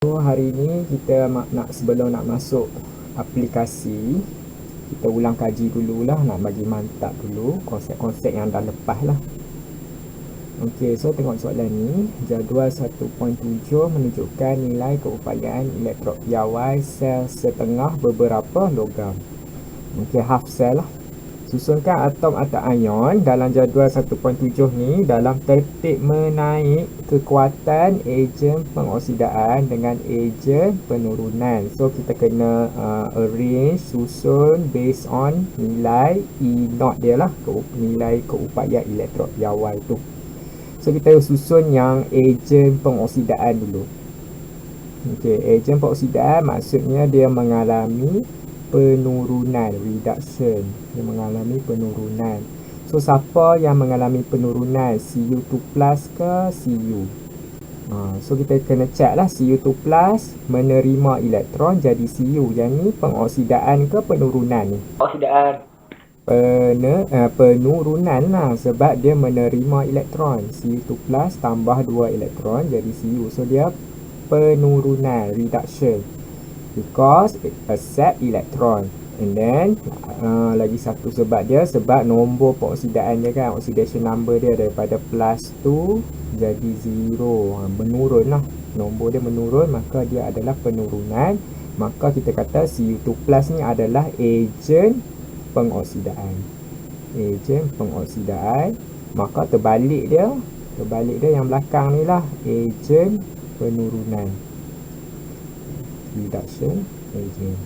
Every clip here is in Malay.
So, hari ni kita sebelum nak masuk aplikasi, kita ulang kaji dululah, nak bagi mantap dulu konsep-konsep yang dah lepas lah. Okey, so tengok soalan ni. Jadual 1.7 menunjukkan nilai keupayaan elektrod piawai sel setengah beberapa logam. Okey, half cell lah. Susunkan atom atau ion dalam jadual 1.7 ni dalam tertib menaik kekuatan ejen pengoksidaan dengan ejen penurunan. So kita kena arrange, susun based on nilai E0 dia lah, nilai keupayaan elektrod piawai tu. So kita susun yang ejen pengoksidaan dulu. Okey, ejen pengoksidaan maksudnya dia mengalami penurunan, reduction. Dia mengalami penurunan. So siapa yang mengalami penurunan, Cu2 plus ke Cu? So kita kena check lah, Cu2 plus menerima elektron jadi Cu. Yang ni pengoksidaan ke penurunan ni? Pengoksidaan. Penurunan lah, sebab dia menerima elektron. Cu2 plus tambah 2 elektron jadi Cu. So dia penurunan, reduction, because it accept electron. And then lagi satu sebab nombor pengoksidaan dia kan, oxidation number dia daripada plus 2 jadi 0, menurun lah, nombor dia menurun, maka dia adalah penurunan. Maka kita kata Cu2 plus ni adalah ejen pengoksidaan, ejen pengoksidaan. Maka terbalik dia yang belakang ni lah, ejen penurunan, reduction agent.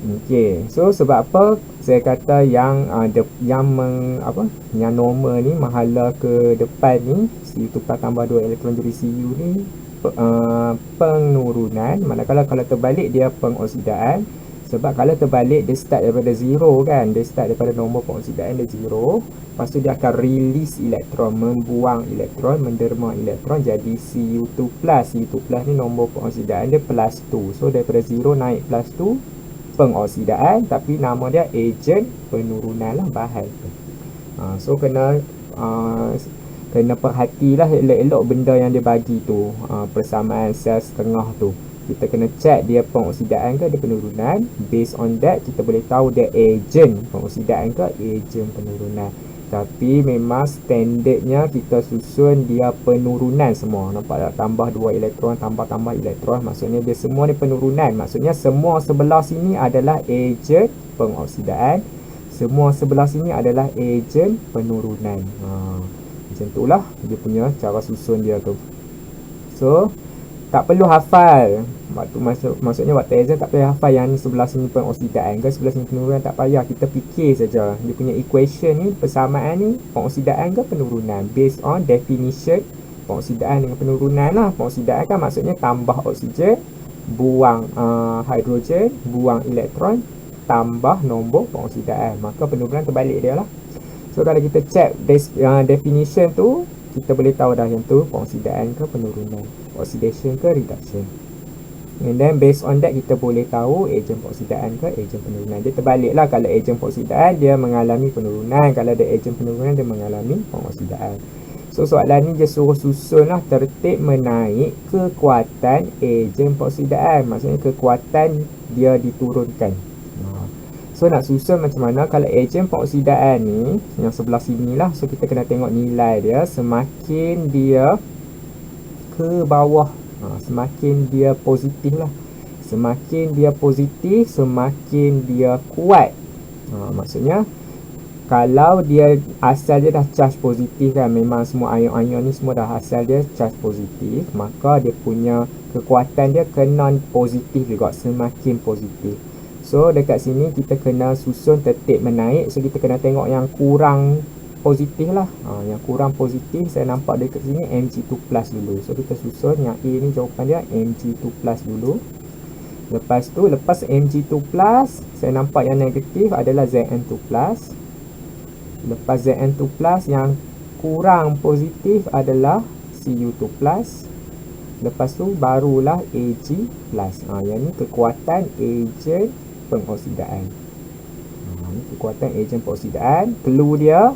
Okey, so sebab apa saya kata yang yang normal ni menghala ke depan ni, Cu2 plus tambah 2 elektron jadi Cu ni penurunan, manakala kalau terbalik dia pengoksidaan. Sebab kalau terbalik dia start daripada 0 kan, dia start daripada nombor pengoksidaan dia 0, lepas tu dia akan release elektron, membuang elektron, menderma elektron jadi Cu2 plus. Cu2 plus ni nombor pengoksidaan dia plus 2. So daripada 0 naik plus 2, pengoksidaan, tapi nama dia ejen penurunan lah, bahan. So kena perhatilah elok-elok benda yang dia bagi tu, persamaan sel setengah tu. Kita kena check dia pengoksidaan ke dia penurunan. Based on that kita boleh tahu dia ejen pengoksidaan ke ejen penurunan. Tapi memang standardnya kita susun dia penurunan semua. Nampak tak? Tambah 2 elektron, tambah elektron, maksudnya dia semua ni penurunan. Maksudnya semua sebelah sini adalah ejen pengoksidaan, semua sebelah sini adalah ejen penurunan. Macam itulah dia punya cara susun dia tu. So tak perlu hafal maksudnya waktu exam tak payah hafal yang ni sebelah sini pengoksidaan ke sebelah sini penurunan, tak payah. Kita fikir saja dia punya equation ni, persamaan ni pengoksidaan ke penurunan, based on definition pengoksidaan dengan penurunan lah. Pengoksidaan kan maksudnya tambah oksigen, buang hidrogen, buang elektron, tambah nombor pengoksidaan, maka penurunan terbalik dia lah. So kalau kita check definition tu, kita boleh tahu dah yang tu pengoksidaan ke penurunan, oxidation ke reduction. And then based on that kita boleh tahu ejen pengoksidaan ke ejen penurunan. Dia terbalik lah, kalau ejen pengoksidaan dia mengalami penurunan, kalau ada ejen penurunan dia mengalami pengoksidaan. So soalan ni dia suruh susun lah tertib menaik kekuatan ejen pengoksidaan, maksudnya kekuatan dia diturunkan. So nak susun macam mana kalau ejen pengoksidaan ni yang sebelah sini lah. So kita kena tengok nilai dia, semakin dia ke bawah, semakin dia positif lah. Semakin dia positif, semakin dia kuat. Maksudnya kalau dia asal dia dah charge positif kan, memang semua ion-ion ni semua dah asal dia charge positif, maka dia punya kekuatan dia kena positif juga, semakin positif. So dekat sini kita kena susun tertib menaik. So kita kena tengok yang kurang positif lah. Yang kurang positif saya nampak dekat sini Mg2 plus dulu. So kita susun yang A ni, jawapan dia Mg2 plus dulu. Lepas tu, lepas Mg2 plus, saya nampak yang negatif adalah Zn2 plus. Lepas Zn2 plus, yang kurang positif adalah Cu2 plus. Lepas tu barulah Ag plus. Yang ni kekuatan ejen pengoksidaan. Ini kekuatan ejen pengoksidaan. Clue dia,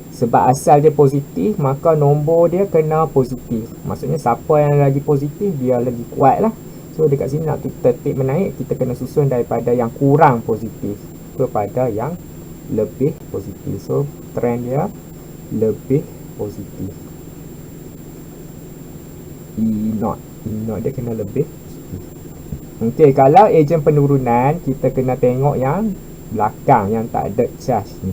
sebab asal dia positif, maka nombor dia kena positif. Maksudnya siapa yang lagi positif, dia lagi kuat lah. So dekat sini nak tertib menaik, kita kena susun daripada yang kurang positif kepada yang lebih positif. So trend dia lebih positif. E0 dia kena lebih positif. Okey, kalau ejen penurunan, kita kena tengok yang belakang yang tak ada charge ni.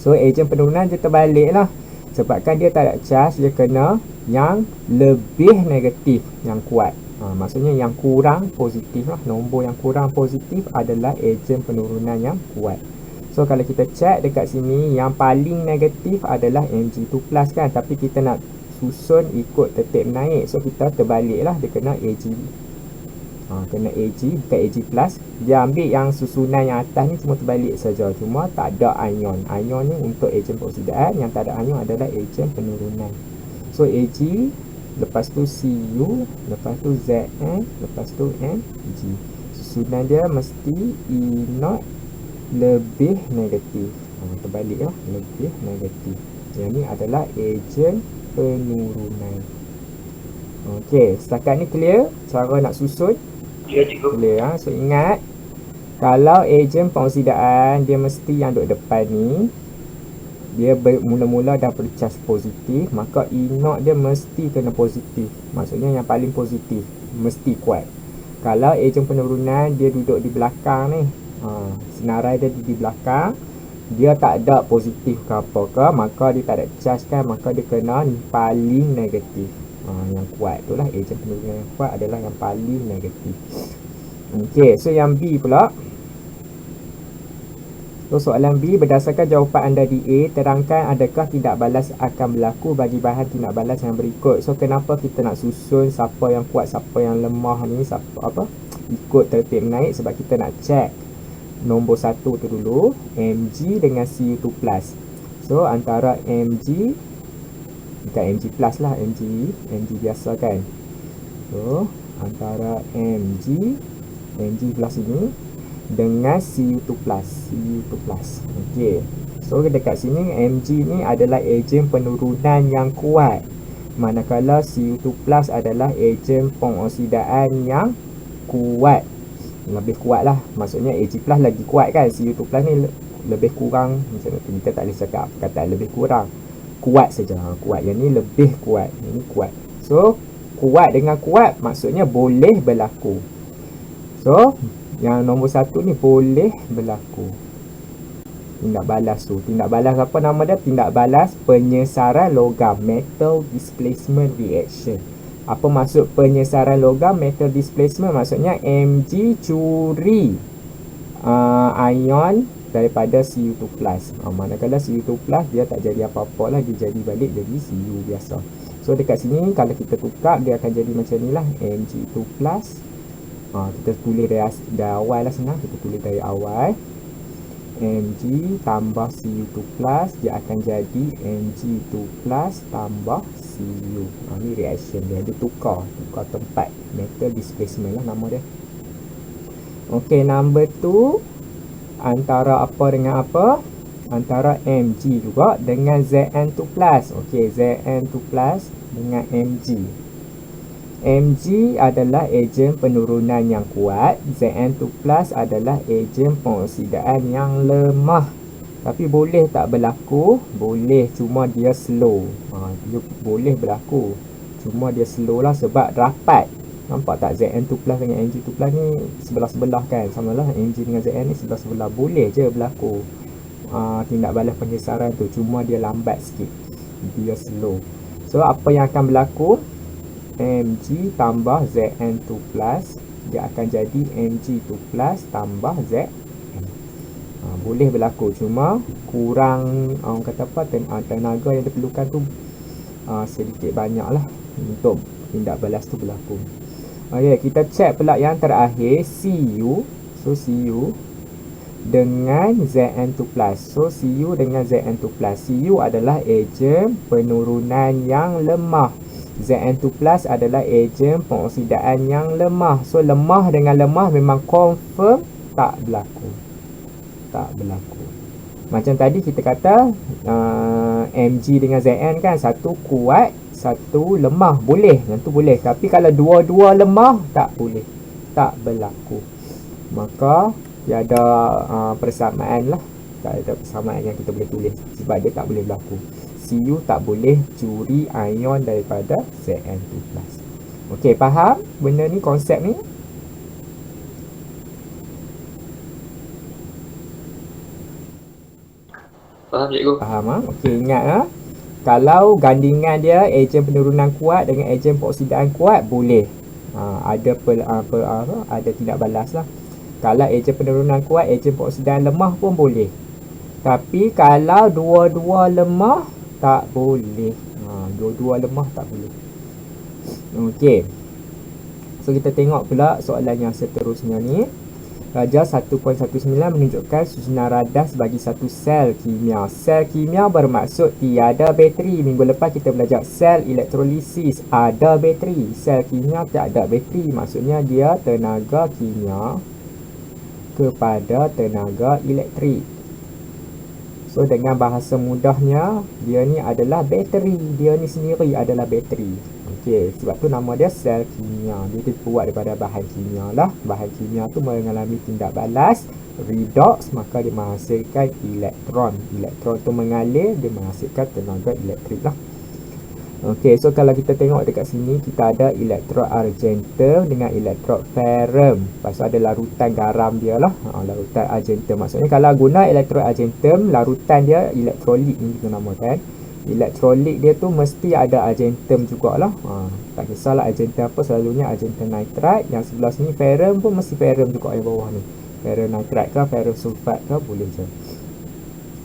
So ejen penurunan dia terbalik lah. Sebabkan dia tak ada charge, dia kena yang lebih negatif yang kuat. Maksudnya yang kurang positif lah. Nombor yang kurang positif adalah ejen penurunan yang kuat. So kalau kita check dekat sini, yang paling negatif adalah Mg2 plus kan. Tapi kita nak susun ikut tertib naik. So kita terbalik lah. Dia kena Ag. Kena Ag, bukan Ag plus. Dia ambil yang susunan yang atas ni cuma terbalik saja. Cuma tak ada ion. Ion ni untuk ejen peroksidan. Yang tak ada ion adalah ejen penurunan. So Ag, lepas tu Cu, lepas tu Zn, lepas tu Mg. Susunan dia mesti E0 lebih negatif. Terbalik lah, lebih negatif. Yang ni adalah ejen penurunan. Okey, setakat ni clear cara nak susun? Clear ha? So ingat, kalau ejen pengoksidaan dia mesti yang duduk depan ni dia mula-mula dah bercharge positif, maka E0 dia mesti kena positif. Maksudnya yang paling positif mesti kuat. Kalau ejen penurunan dia duduk di belakang ni, senarai dia di belakang, dia tak ada positif ke apa ke, maka dia tak ada charge kan, maka dia kena paling negatif. Yang kuat itulah ejen penurunan yang kuat adalah yang paling negatif. Okey, so yang B pula. So soalan B, berdasarkan jawapan anda di A, terangkan adakah tindak balas akan berlaku bagi bahan tindak balas yang berikut. So kenapa kita nak susun siapa yang kuat, siapa yang lemah ni, siapa apa? Ikut tertib naik sebab kita nak check nombor 1 tu dulu, Mg dengan Cu2 plus. So antara Mg, bukan Mg plus lah, Mg biasa kan. So antara Mg plus ini dengan Cu2 plus. Okey. So dekat sini Mg ni adalah ejen penurunan yang kuat, manakala Cu2 plus adalah ejen pengoksidaan yang kuat. Lebih kuat lah. Maksudnya Ag plus lagi kuat kan. Cu2 plus ni lebih kurang, macam tu kita tak boleh cakap kata lebih kurang, kuat saja. Kuat. Yang ni lebih kuat. Ini kuat. So kuat dengan kuat maksudnya boleh berlaku. So yang nombor 1 ni boleh berlaku tindak balas tu. Tindak balas apa nama dia? Tindak balas penyesaran logam, metal displacement reaction. Apa maksud penyesaran logam, metal displacement? Maksudnya Mg curi ion daripada Cu2 plus. Manakala Cu2 plus dia tak jadi apa-apa lah, dia jadi balik jadi Cu biasa. So dekat sini kalau kita tukar dia akan jadi macam ni lah, Mg2 plus. Kita tulis dari awal lah, senang. Kita tulis dari awal, Mg tambah Cu2 plus, dia akan jadi Mg2 plus tambah Cu. Ni reaction dia tukar tempat, metal displacement lah nama dia. Okey, number 2 antara apa dengan apa? Antara Mg juga dengan Zn2 plus. Okey, Zn2 plus dengan Mg. Mg adalah ejen penurunan yang kuat, Zn2 plus adalah ejen pengoksidaan yang lemah. Tapi boleh tak berlaku? Boleh, cuma dia slow. Dia boleh berlaku, cuma dia slow lah sebab rapat. Nampak tak Zn2 plus dengan Mg2 plus ni sebelah-sebelah kan? Sama lah Mg dengan Zn ni sebelah-sebelah. Boleh je berlaku tindak balas penyesaran tu, cuma dia lambat sikit, dia slow. So apa yang akan berlaku? Mg tambah Zn2 plus, dia akan jadi Mg2 plus tambah Zn. Boleh berlaku, cuma kurang orang kata apa, tenaga yang diperlukan tu sedikit banyak lah untuk tindak balas tu berlaku. Okay, kita check pula yang terakhir, Cu. So Cu dengan Zn2 plus. So Cu dengan Zn2 plus. Cu adalah ejen penurunan yang lemah, Zn2 plus adalah ejen pengoksidaan yang lemah. So lemah dengan lemah memang confirm tak berlaku. Macam tadi kita kata Mg dengan Zn kan, satu kuat, satu lemah boleh, yang tu boleh. Tapi kalau dua-dua lemah tak boleh, tak berlaku. Maka tiada persamaan lah, tak ada persamaan yang kita boleh tulis sebab dia tak boleh berlaku. Cu tak boleh curi ion daripada Zn2+. Okey, faham benda ni, konsep ni? Faham cikgu? Faham ah? Okey, ingat ah. Kalau gandingan dia ejen penurunan kuat dengan ejen peroksidaan kuat boleh. Ada tindak balas lah. Kalau ejen penurunan kuat, ejen peroksidaan lemah pun boleh. Tapi kalau dua-dua lemah tak boleh. Dua-dua lemah tak boleh. Okey. So kita tengok pula soalan yang seterusnya ni. Darjah 1.19 menunjukkan susunan radas bagi satu sel kimia. Sel kimia bermaksud tiada bateri. Minggu lepas kita belajar sel elektrolisis, ada bateri. Sel kimia tak ada bateri, maksudnya dia tenaga kimia kepada tenaga elektrik. So dengan bahasa mudahnya, dia ni adalah bateri. Dia ni sendiri adalah bateri. Okey, sebab tu nama dia sel kimia. Dia dibuat daripada bahan kimia lah. Bahan kimia tu mengalami tindak balas, redox, maka dia menghasilkan elektron. Elektron tu mengalir, dia menghasilkan tenaga elektrik lah. Okey, so kalau kita tengok dekat sini, kita ada elektrod argentum dengan elektrod ferrum. Lepas tu ada larutan garam dia lah. Larutan argentum. Maksudnya kalau guna elektrod argentum, larutan dia elektrolit ni kita namakan. Elektrolit dia tu mesti ada argentum jugalah. Tak kisahlah argentum apa, selalunya argentum nitride. Yang sebelah sini ferrum pun mesti ferrum juga yang bawah ni. Ferrum nitride ke, ferrum sulfat ke, boleh je.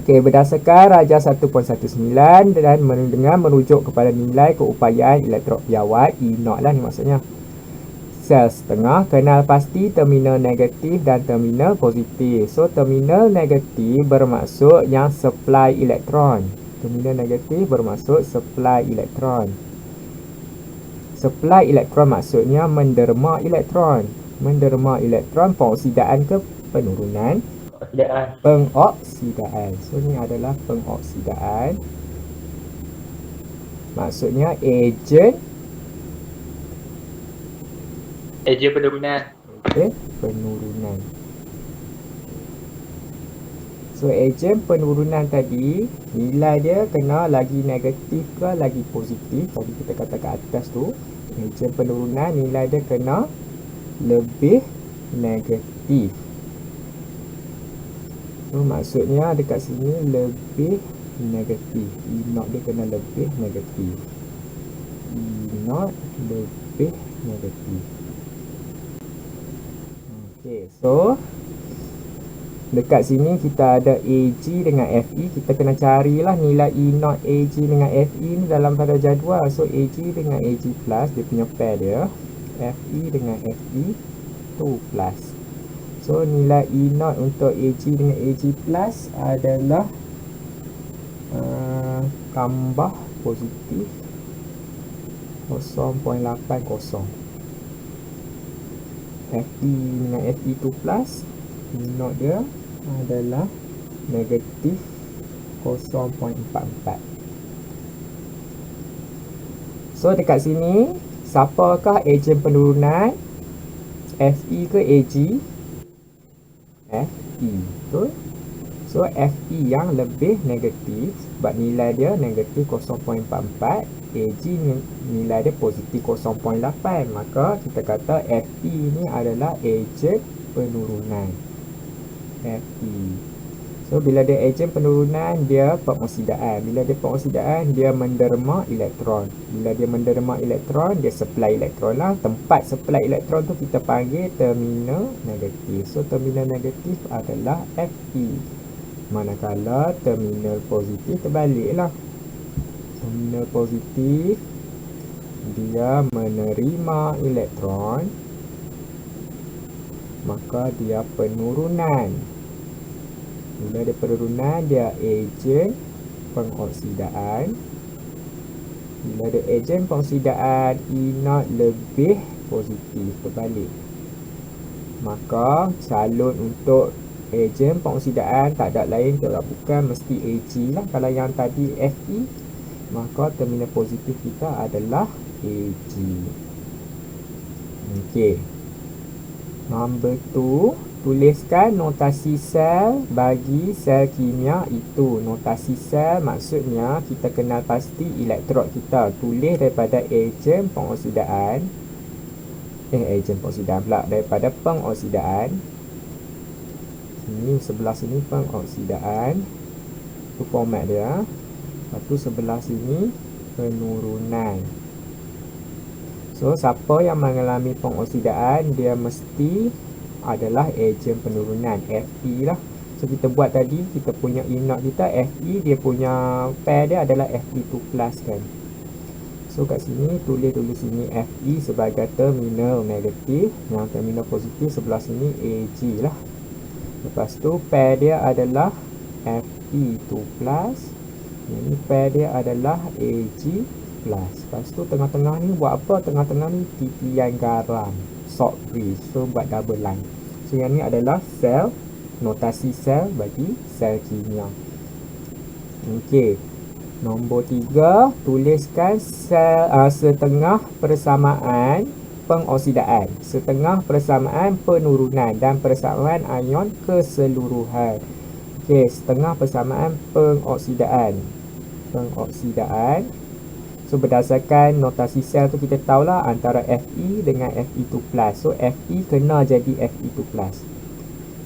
Okey, berdasarkan Rajah 1.19 dan dengan merujuk kepada nilai keupayaan elektrod piawai E0 lah ni maksudnya. Sel setengah, kenal pasti terminal negatif dan terminal positif. So terminal negatif bermaksud yang supply elektron. Terminal negatif bermaksud supply elektron. Supply elektron maksudnya menderma elektron. Menderma elektron pengoksidaan ke penurunan? Pengoksidaan. So ni adalah pengoksidaan. Maksudnya ejen penurunan. Okey, penurunan. So ejen penurunan tadi, nilai dia kena lagi negatif ke lagi positif. Tadi kita kata kat atas tu, ejen penurunan nilai dia kena lebih negatif. So maksudnya dekat sini lebih negatif. E0 dia kena lebih negatif. E0 lebih negatif. Okey, so dekat sini kita ada AG dengan FE. Kita kena carilah nilai E0 AG dengan FE ni dalam pada jadual. So AG dengan AG plus, dia punya pair dia. FE dengan FE 2 plus. So nilai E0 untuk AG dengan AG plus adalah tambah positif 0.80. FE dengan FE2 plus, E0 dia adalah negatif 0.44. So dekat sini, siapakah ejen penurunan? FE ke AG? FE, betul? So FE yang lebih negatif sebab nilai dia negatif 0.44, AG nilai dia positif 0.8, maka kita kata FE ni adalah ejen penurunan. FE. So bila dia ejen penurunan, dia pengoksidaan. Bila dia pengoksidaan, dia menderma elektron. Bila dia menderma elektron, dia supply elektron lah. Tempat supply elektron tu kita panggil terminal negatif. So terminal negatif adalah Fe. Manakala terminal positif terbaliklah. Terminal positif dia menerima elektron, maka dia penurunan. Bila dia penurunan, dia ejen pengoksidaan. Bila dia ejen pengoksidaan, E0 lebih positif, terbalik. Maka calon untuk ejen pengoksidaan tak ada lain, tak bukan mesti AG lah. Kalau yang tadi Fe, maka terminal positif kita adalah Ag. Okey. Number 2, tuliskan notasi sel bagi sel kimia itu. Notasi sel maksudnya kita kenal pasti elektrod kita. Tulis daripada ejen pengoksidaan. Ejen pengoksidaan pula. Daripada pengoksidaan. Ini sebelah sini pengoksidaan. Itu format dia. Lepas tu sebelah sini penurunan. So, siapa yang mengalami pengoksidaan, dia mesti adalah ejen penurunan, Fe lah. So, kita buat tadi, kita punya E0 kita, Fe, dia punya pair dia adalah Fe2+ kan. So, kat sini, tulis dulu sini Fe sebagai terminal negatif. Yang terminal positif sebelah sini Ag lah. Lepas tu, pair dia adalah Fe2+. Ini pair dia adalah Ag+. Lepas tu tengah-tengah ni buat apa? Tengah-tengah ni titian garam, salt bridge. So buat double line. So yang ni adalah sel, notasi sel bagi sel kimia. Okey. Nombor 3, tuliskan sel setengah persamaan pengoksidaan, setengah persamaan penurunan dan persamaan ion keseluruhan. Okey, setengah persamaan pengoksidaan. So, berdasarkan notasi sel tu kita tahulah antara Fe dengan Fe2+. So, Fe kena jadi Fe2+.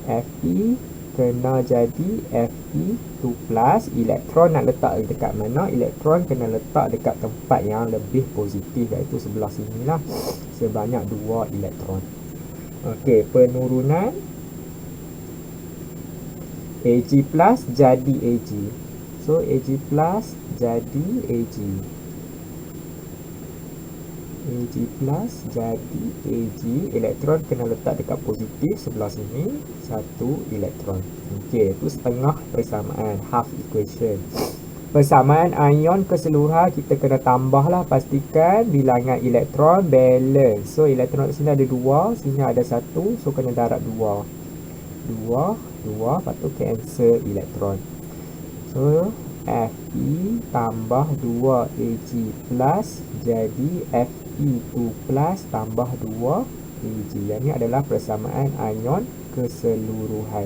Fe kena jadi Fe2+. Elektron nak letak dekat mana? Elektron kena letak dekat tempat yang lebih positif, iaitu sebelah sini lah. Sebanyak 2 elektron. Okey, penurunan Ag+ jadi Ag. So, Ag+ jadi Ag. Ag+ jadi Ag. Elektron kena letak dekat positif sebelah sini. 1 elektron. Okey, itu setengah persamaan, half equation. Persamaan ion keseluruhan kita kena tambah lah. Pastikan bilangan elektron balance. So, elektron di sini ada 2, sini ada 1. So, kena darab 2. 2, lepas tu cancel elektron. So, Fe tambah 2 Ag plus jadi Fe2+ tambah 2 Ag. Yang ni adalah persamaan ion keseluruhan,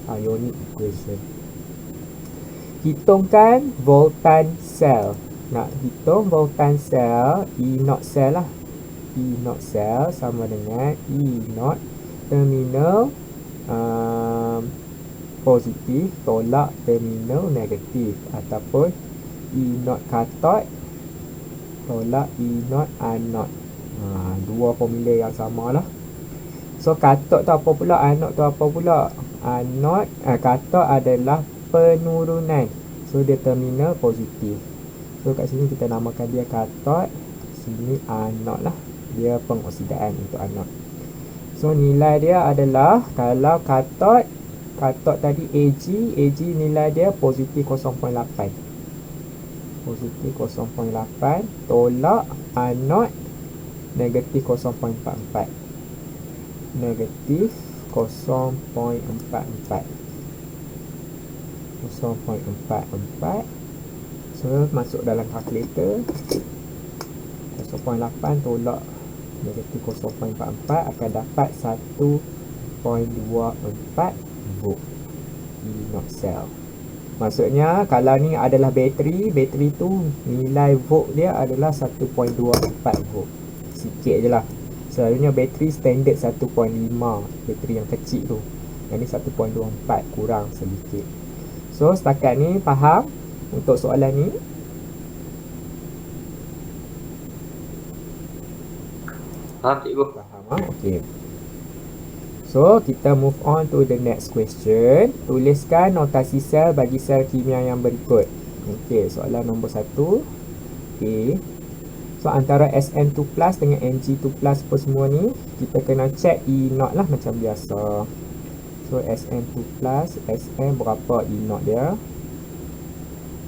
ionic equation. Hitungkan voltan sel. Nak hitung voltan sel, E0 sel lah. E0 sel sama dengan E0 terminal positif tolak terminal negatif, ataupun E0 kathod tolak E0 anod. Dua formula yang sama lah. So kathod tu apa pula, anod tu apa pula? Anod, kathod adalah penurunan. So dia terminal positif. So kat sini kita namakan dia kathod, sini anod lah. Dia pengoksidaan untuk anod. So nilai dia adalah, kalau kathod tadi Ag nilai dia positif 0.8. Positif 0.8 tolak anod negatif 0.44. Negatif 0.44. 0.44. So masuk dalam kalkulator. 0.8 tolak negatif 0.44 akan dapat 1.24 volt E0 sel. Maksudnya kalau ni adalah bateri tu nilai volt dia adalah 1.24 volt. Sikit je lah. Selalunya bateri standard 1.5, bateri yang kecil tu. Yang ni 1.24, kurang sedikit. So setakat ni faham untuk soalan ni? Faham cikgu? Faham, okey. So, kita move on to the next question. Tuliskan notasi sel bagi sel kimia yang berikut. Okey, soalan nombor 1. Okay. So, antara Sn2+ dengan Mg2+ apa semua ni, kita kena check E0 lah macam biasa. So, Sn2+, Sn berapa E0 dia.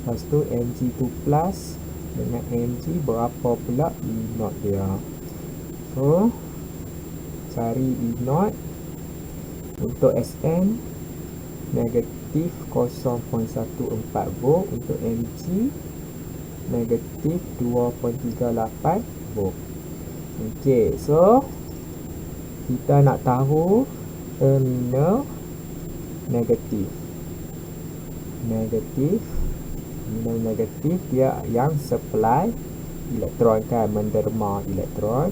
Lepas tu, Mg2+ dengan Mg berapa pula E0 dia. So, cari E0. Untuk Sn negatif 0.14 volt. Untuk Mg negatif 2.38 volt. Okey, so kita nak tahu terminal negatif. Terminal negatif dia yang supply elektron kan, menderma elektron.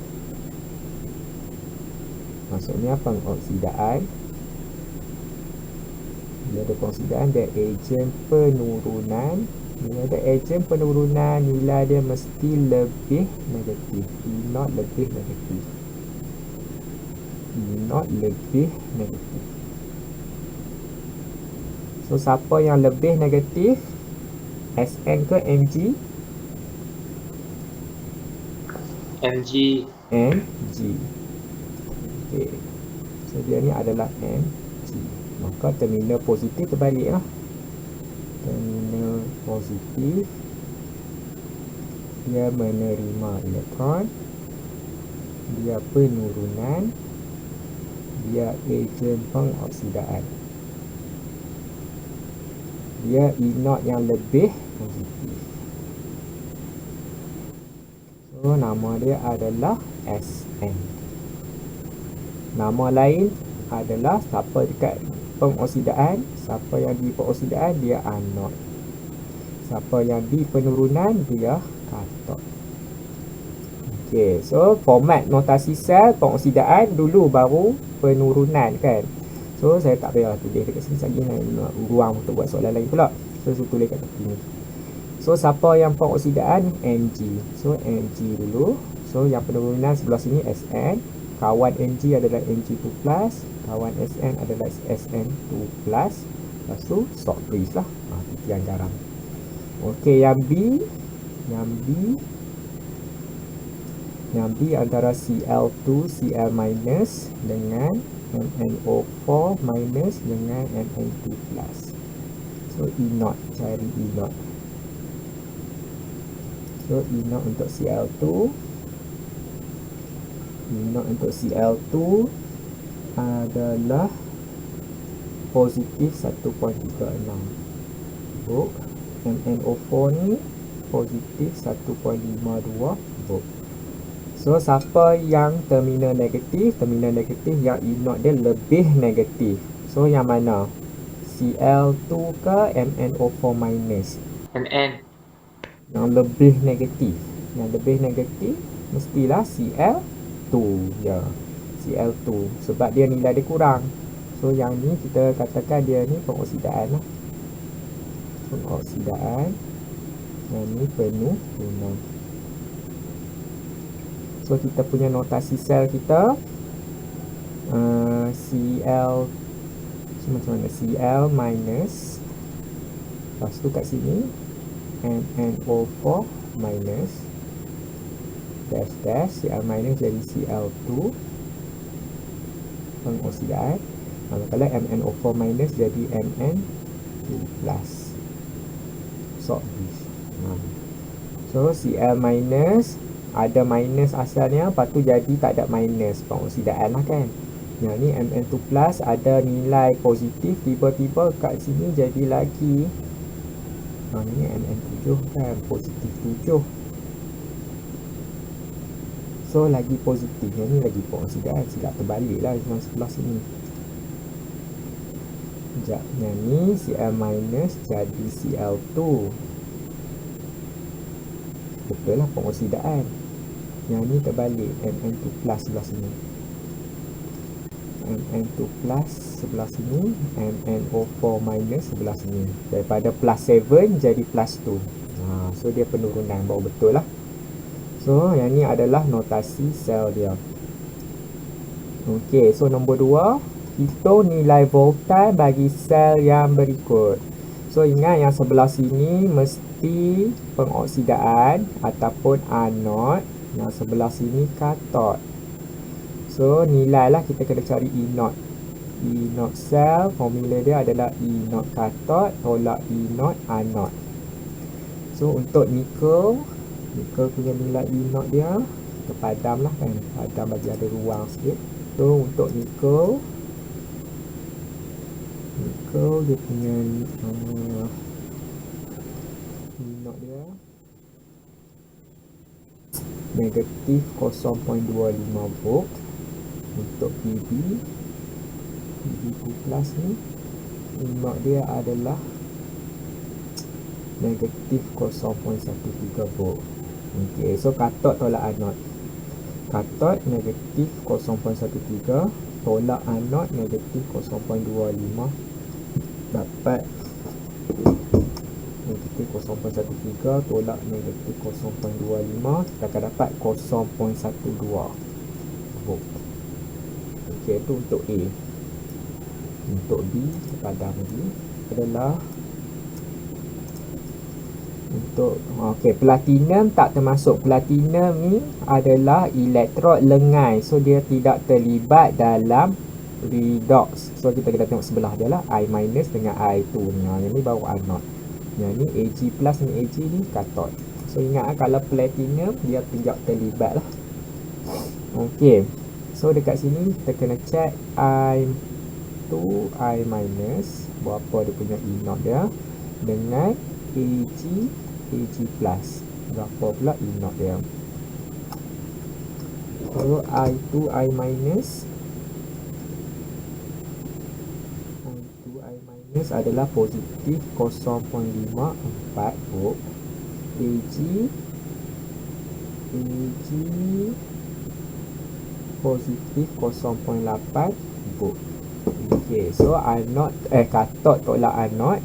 Maksudnya pengoksidaan. Bila ada pengoksidaan, dia ejen penurunan. Bila ada ejen penurunan, nilai dia mesti lebih negatif. E0 lebih negatif. E0 lebih negatif. So, siapa yang lebih negatif? Sn ke Mg? Mg. Mg. Okay. So, dia ni adalah Mg. Maka terminal positif terbalik lah. Terminal positif, dia menerima elektron, dia penurunan, dia ejen pengoksidaan. Dia E0 yang lebih positif. So, nama dia adalah Sn. Nama lain adalah siapa dekat pengoksidaan, siapa yang di pengoksidaan dia anod. Siapa yang di penurunan dia katod. Okey, so format notasi sel pengoksidaan dulu baru penurunan kan. So saya tak payah tulis dekat sini lagi, nak ruang untuk buat soalan lain pula. So saya tulis kat tepi ni. So siapa yang pengoksidaan? Mg. So Mg dulu. So yang penurunan sebelah sini Sn. Kawan Mg adalah Mg2+, kawan Sn adalah Sn2+. Lepas tu salt freeze lah, titian garam. Okey, yang B antara Cl2 Cl- dengan MnO4- dengan Mn2+. So E0, cari E0. So E0 untuk Cl2, adalah positif 1.36 volt. MnO4 ni positif 1.52 volt. So siapa yang terminal negatif? Terminal negatif yang E0 dia lebih negatif. So yang mana? Cl2 ke MnO4 minus? Mn. Yang lebih negatif. Yang lebih negatif mestilah Cl2 ya. Cl2 sebab dia nilai dia kurang. So yang ni kita katakan dia ni pengoksidaan lah. Pengoksidaan. Yang ni penurunan. So kita punya notasi sel kita Cl, so, macam mana? Cl minus, lepas tu kat sini MnO4 minus dash dash, Cl minus jadi Cl2 pengoksidaan. Kalau MnO4 minus jadi Mn2+. So Cl minus ada minus asalnya, lepas tu jadi tak ada minus, pengoksidaan lah kan. Yang ni Mn2+ ada nilai positif, tiba-tiba kat sini jadi lagi ni Mn7 kan, positif 7. So lagi positif, yang ni lagi pengoksidaan, silap terbalik lah yang sebelah sini. Sekejap, yang ni Cl minus jadi Cl2. Betul lah pengoksidaan. Yang ni terbalik, Mn2+ sebelah sini. Mn2+ sebelah sini, MnO4 minus sebelah sini. Daripada +7 jadi +2. So dia penurunan, baru betul lah. So yang ni adalah notasi sel dia. Okey, so nombor 2, hitung nilai voltan bagi sel yang berikut. So ingat yang sebelah sini mesti pengoksidaan ataupun anod, yang sebelah sini katod. So nilai lah kita kena cari E0. E0 sel, formula dia adalah E0 katod tolak E0 anod. So untuk nikel punya nilai E0 dia, kita padam lah kan, padam bagi ada ruang sikit. So untuk nikel dia punya E0 dia negatif 0.25 volt. Untuk PB plus ni ingot dia adalah negatif 0.13 volt. Okey, so katot tolak anod. Katot negatif 0.13, tolak anod negatif 0.25, dapat negatif 0.13 tolak negatif 0.25, kita akan dapat 0.12 volt. Okey, itu untuk A. Untuk B, padam lagi adalah untuk platinum tak termasuk. Platinum ni adalah elektrod lengai, so dia tidak terlibat dalam redox. So kita kena tengok sebelah dia lah, I minus dengan I2 ni. Yang ni baru anode. Yang ni Ag plus ni Ag ni katot. So ingat kalau platinum dia tidak terlibat lah. Okey, so dekat sini kita kena check I2, I minus, berapa dia punya E0 dia, dengan Ag plus, berapa pula E0 dia. So I2, I minus, adalah positif 0.54 volt. Ag positif 0.8 volt. Okey, so anod katot tolak anod.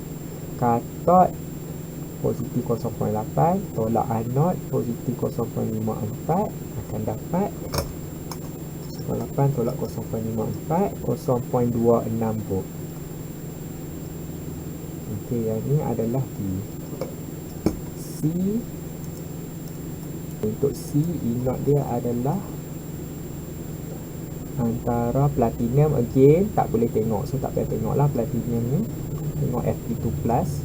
Katot positif 0.8 tolak anod positif 0.54 akan dapat 0.8 tolak 0.54, 0.26 volt. Okey, yang ni adalah D. C, untuk C ingot dia adalah antara platinum. Again tak boleh tengok, so tak payah tengok lah platinum ni. Tengok Fe2 plus,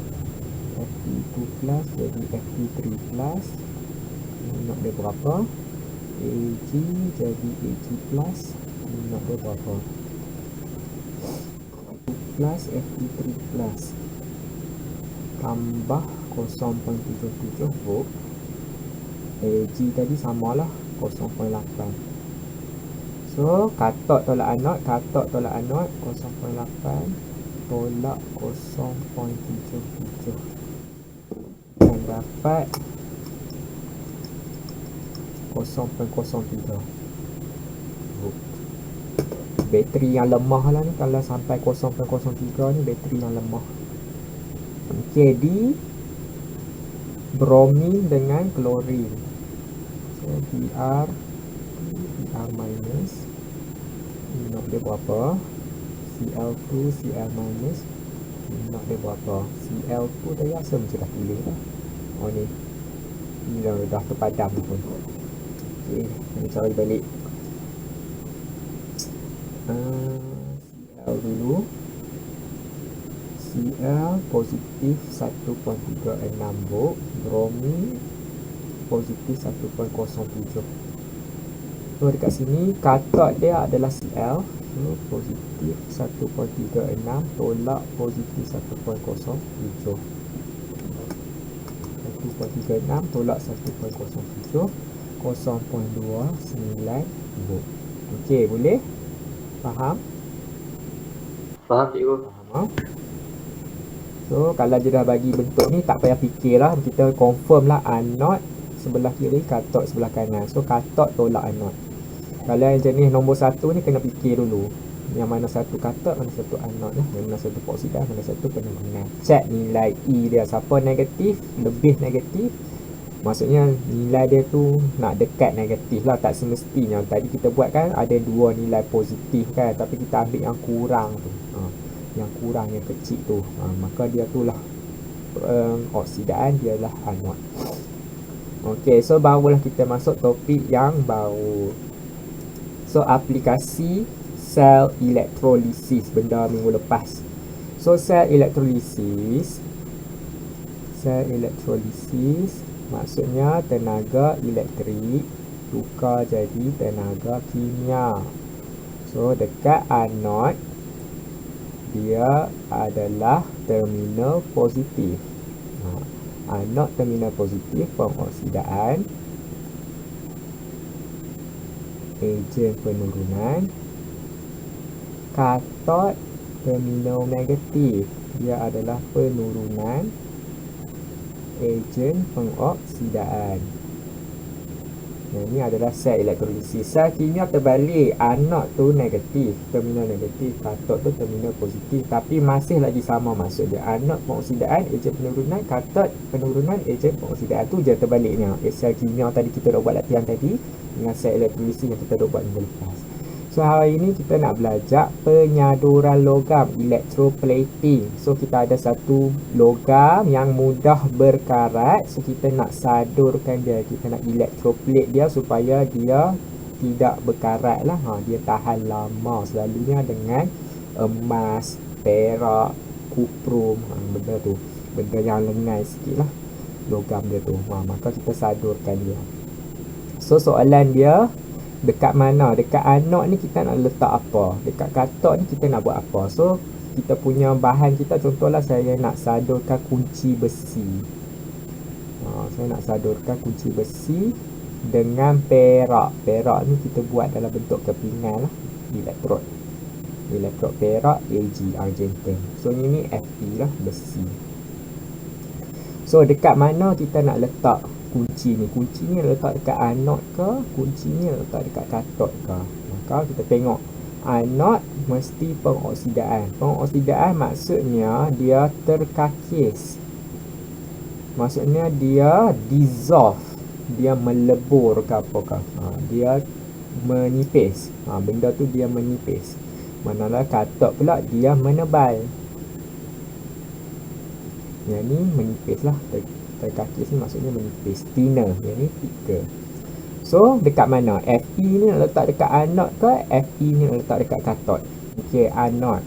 Fe2 plus jadi Fe3 plus, ingot dia berapa, Ag jadi Ag plus, ingot dia berapa, plus Fe3 plus tambah 0.77 volt. Ag tadi samalah 0.8. So katot tolak anod, katot tolak anod 0.8 tolak 0.77 dan dapat 0.03 volt. Bateri yang lemah lah ni, kalau sampai 0.03 ni bateri yang lemah. Okey, di bromin dengan klorin. So Br minus, ingot dia berapa, Cl2 Cl minus, ingot dia berapa, Cl2 tadi asal macam dah tulis lah. Oh ni dah terpadam pun. Okey, kita cari balik. Cl dulu. Cl positif 1.36 volt, bromin positif 1.07. So dekat sini katot dia adalah Cl, so positif 1.36 tolak positif 1.07, 1.36 tolak 1.07, 0.29 volt. Okey, boleh? Faham? Faham cikgu. Faham. So kalau dia dah bagi bentuk ni tak payah fikirlah, kita confirm lah anod sebelah kiri, katot sebelah kanan. So katot tolak anod. Kalau yang jenis nombor 1 ni kena fikir dulu, yang mana satu katot, mana satu anod, yang mana satu oksidan, mana satu penerangan. Check nilai E dia, siapa negatif, lebih negatif, maksudnya nilai dia tu nak dekat negatif lah. Tak semestinya tadi kita buat kan ada dua nilai positif kan, tapi kita ambil yang kurang tu, yang kurang, yang kecil tu, maka dia tu lah oksidaan, dia lah anod. Okey, so barulah kita masuk topik yang baru. So aplikasi sel elektrolisis, benda minggu lepas. So sel elektrolisis maksudnya tenaga elektrik tukar jadi tenaga kimia. So dekat anod dia adalah terminal positif. Anod terminal positif, pengoksidaan. ejen penurunan. Katot terminal negatif, dia adalah penurunan, ejen pengoksidaan. Ini adalah sel elektrolisis. Sel kimia terbalik, anod tu negatif, terminal negatif, katot tu terminal positif, tapi masih lagi sama maksud dia. Anod pengoksidaan, ejen penurunan, katot penurunan, ejen pengoksidaan. Tu je terbaliknya. Sel kimia tadi kita dah buat latihan tadi dengan sel elektrolisis yang kita dah buat minggu lepas. So hari ini kita nak belajar penyaduran logam, electroplating. So kita ada satu logam yang mudah berkarat. So kita nak sadurkan dia, kita nak electroplate dia supaya dia tidak berkarat lah. Dia tahan lama, selalunya dengan emas, perak, kuprum, benda tu, benda yang lengai sikit lah logam dia tu. Maka kita sadurkan dia. So soalan dia, dekat mana? Dekat anod ni kita nak letak apa? Dekat katot ni kita nak buat apa? So kita punya bahan kita, contohlah saya nak sadurkan kunci besi. Saya nak sadurkan kunci besi dengan perak. Perak ni kita buat dalam bentuk kepingan lah, elektrod perak Ag, argentum. So ini Fe lah, besi. So dekat mana kita nak letak kunci ni? Kunci ni letak dekat anod ke? Kunci ni letak dekat katot ke? Maka kita tengok anod mesti pengoksidaan. Pengoksidaan maksudnya dia terkakis. Maksudnya dia dissolve, dia melebur ke apakah. Dia menipis. Benda tu dia menipis. Manakala katot pula dia menebal. Yang ni menipis lah. Terkakis ni maksudnya menipis, thinner. Yang ni thicker. So dekat mana? Fe ni nak letak dekat anod ke? Fe ni nak letak dekat katot? Okey, anod.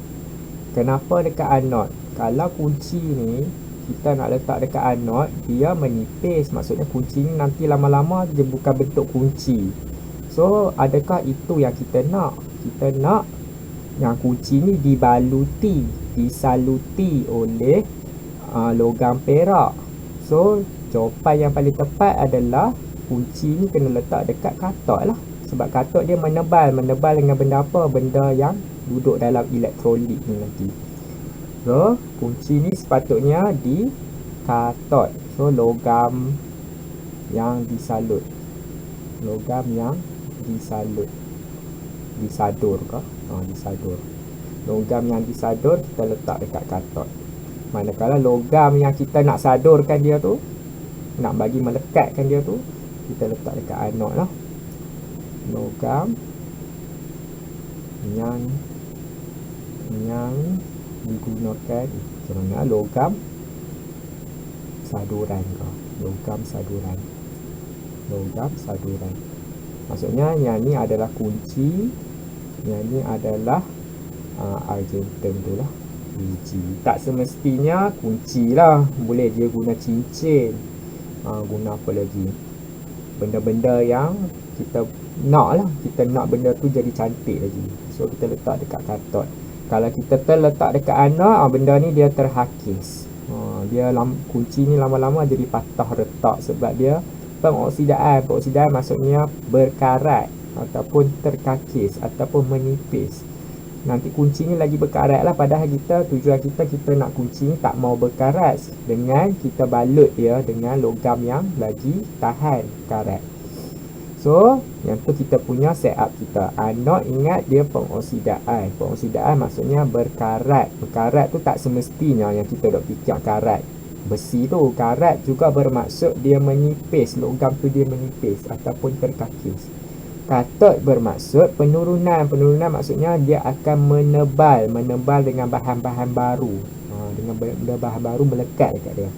Kenapa dekat anod? Kalau kunci ni kita nak letak dekat anod, dia menipis. Maksudnya kunci ni nanti lama-lama dia bukan bentuk kunci. So adakah itu yang kita nak? Kita nak yang kunci ni disaluti oleh logam perak. So jawapan yang paling tepat adalah kunci ni kena letak dekat katot lah. Sebab katot dia menebal dengan benda apa? Benda yang duduk dalam elektrolit ni nanti. So kunci ni sepatutnya di katot. So logam yang disalut, logam yang disadur ke? Disadur. Logam yang disadur kita letak dekat katot. Manakala logam yang kita nak sadurkan dia tu, nak bagi melekatkan dia tu, kita letak dekat anod lah. Logam yang digunakan, macam mana? Logam saduran ke? Logam saduran. Maksudnya yang ni adalah kunci, yang ni adalah argentum tu lah, biji. Tak semestinya kunci lah, boleh dia guna cincin, guna apa lagi, benda-benda yang kita nak lah, kita nak benda tu jadi cantik lagi. So kita letak dekat katot. Kalau kita terletak dekat anod, benda ni dia terhakis. Kunci ni lama-lama jadi patah retak sebab dia pengoksidaan. Pengoksidaan maksudnya berkarat ataupun terkakis ataupun menipis. Nanti kunci ni lagi berkarat lah, padahal tujuan kita nak kunci ni tak mau berkarat, dengan kita balut dia dengan logam yang lagi tahan karat. So yang tu kita punya setup kita. Anod, ingat dia pengoksidaan. Pengoksidaan maksudnya berkarat. Berkarat tu tak semestinya yang kita dok fikir karat besi tu. Karat juga bermaksud dia menipis, logam tu dia menipis ataupun terkakis. Katot bermaksud penurunan. Penurunan maksudnya dia akan menebal dengan bahan-bahan baru. Dengan bahan baru melekat dekat dia.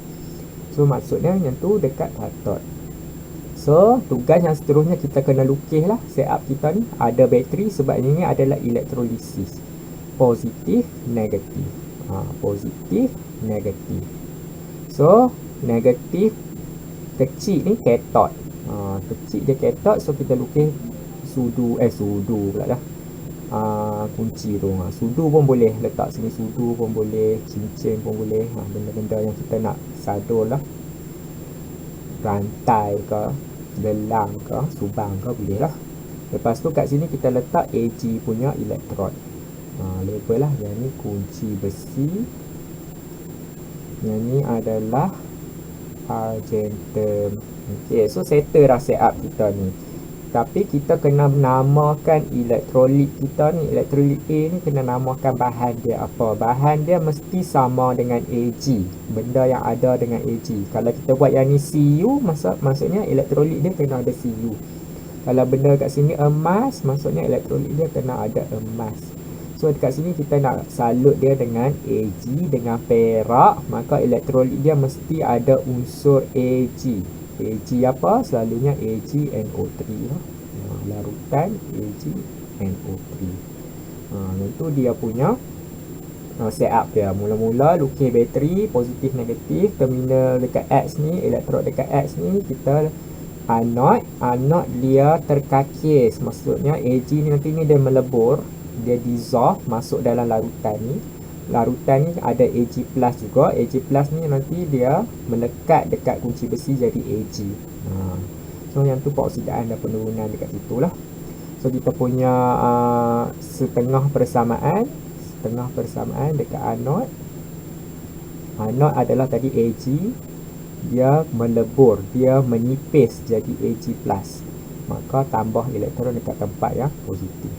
So maksudnya yang tu dekat katot. So tugas yang seterusnya kita kena lukis lah setup kita ni. Ada bateri sebab ini adalah elektrolisis. Positif, negatif. Positif, negatif. So negatif kecil ni katot. Kecil dia katot. So kita lukis sudu pula dah. Kunci tu. Sudu pun boleh letak sini, sudu pun boleh, cincin pun boleh. Benda-benda yang kita nak sadur lah. Rantai ke, gelang ke, subang ke, boleh lah. Lepas tu kat sini kita letak Ag punya elektron. Label lah, yang ni kunci besi, yang ni adalah argentum. Okey, so settle dah setup kita ni. Tapi kita kena namakan elektrolit kita ni, elektrolit A ni kena namakan bahan dia apa. Bahan dia mesti sama dengan Ag, benda yang ada dengan Ag. Kalau kita buat yang ni Cu, maksudnya elektrolit dia kena ada Cu. Kalau benda kat sini emas, maksudnya elektrolit dia kena ada emas. So dekat sini kita nak salut dia dengan Ag dengan perak, maka elektrolit dia mesti ada unsur Ag. Ag apa? Selalunya AgNO3 lah. Larutan AgNO3. Itu dia punya setup dia. Mula-mula lukis bateri positif negatif, terminal dekat X ni, elektrod dekat X ni kita anode dia terkakis, maksudnya Ag ni nanti ni dia melebur, dia dissolve masuk dalam larutan ni. Larutan ni ada Ag plus juga. Ag plus ni nanti dia melekat dekat kunci besi jadi Ag. So yang tu peroksidaan dan penurunan dekat situ lah. So kita punya setengah persamaan dekat anode. Anode adalah tadi Ag, dia melebur, dia menipis jadi Ag plus, maka tambah elektron dekat tempat yang positif.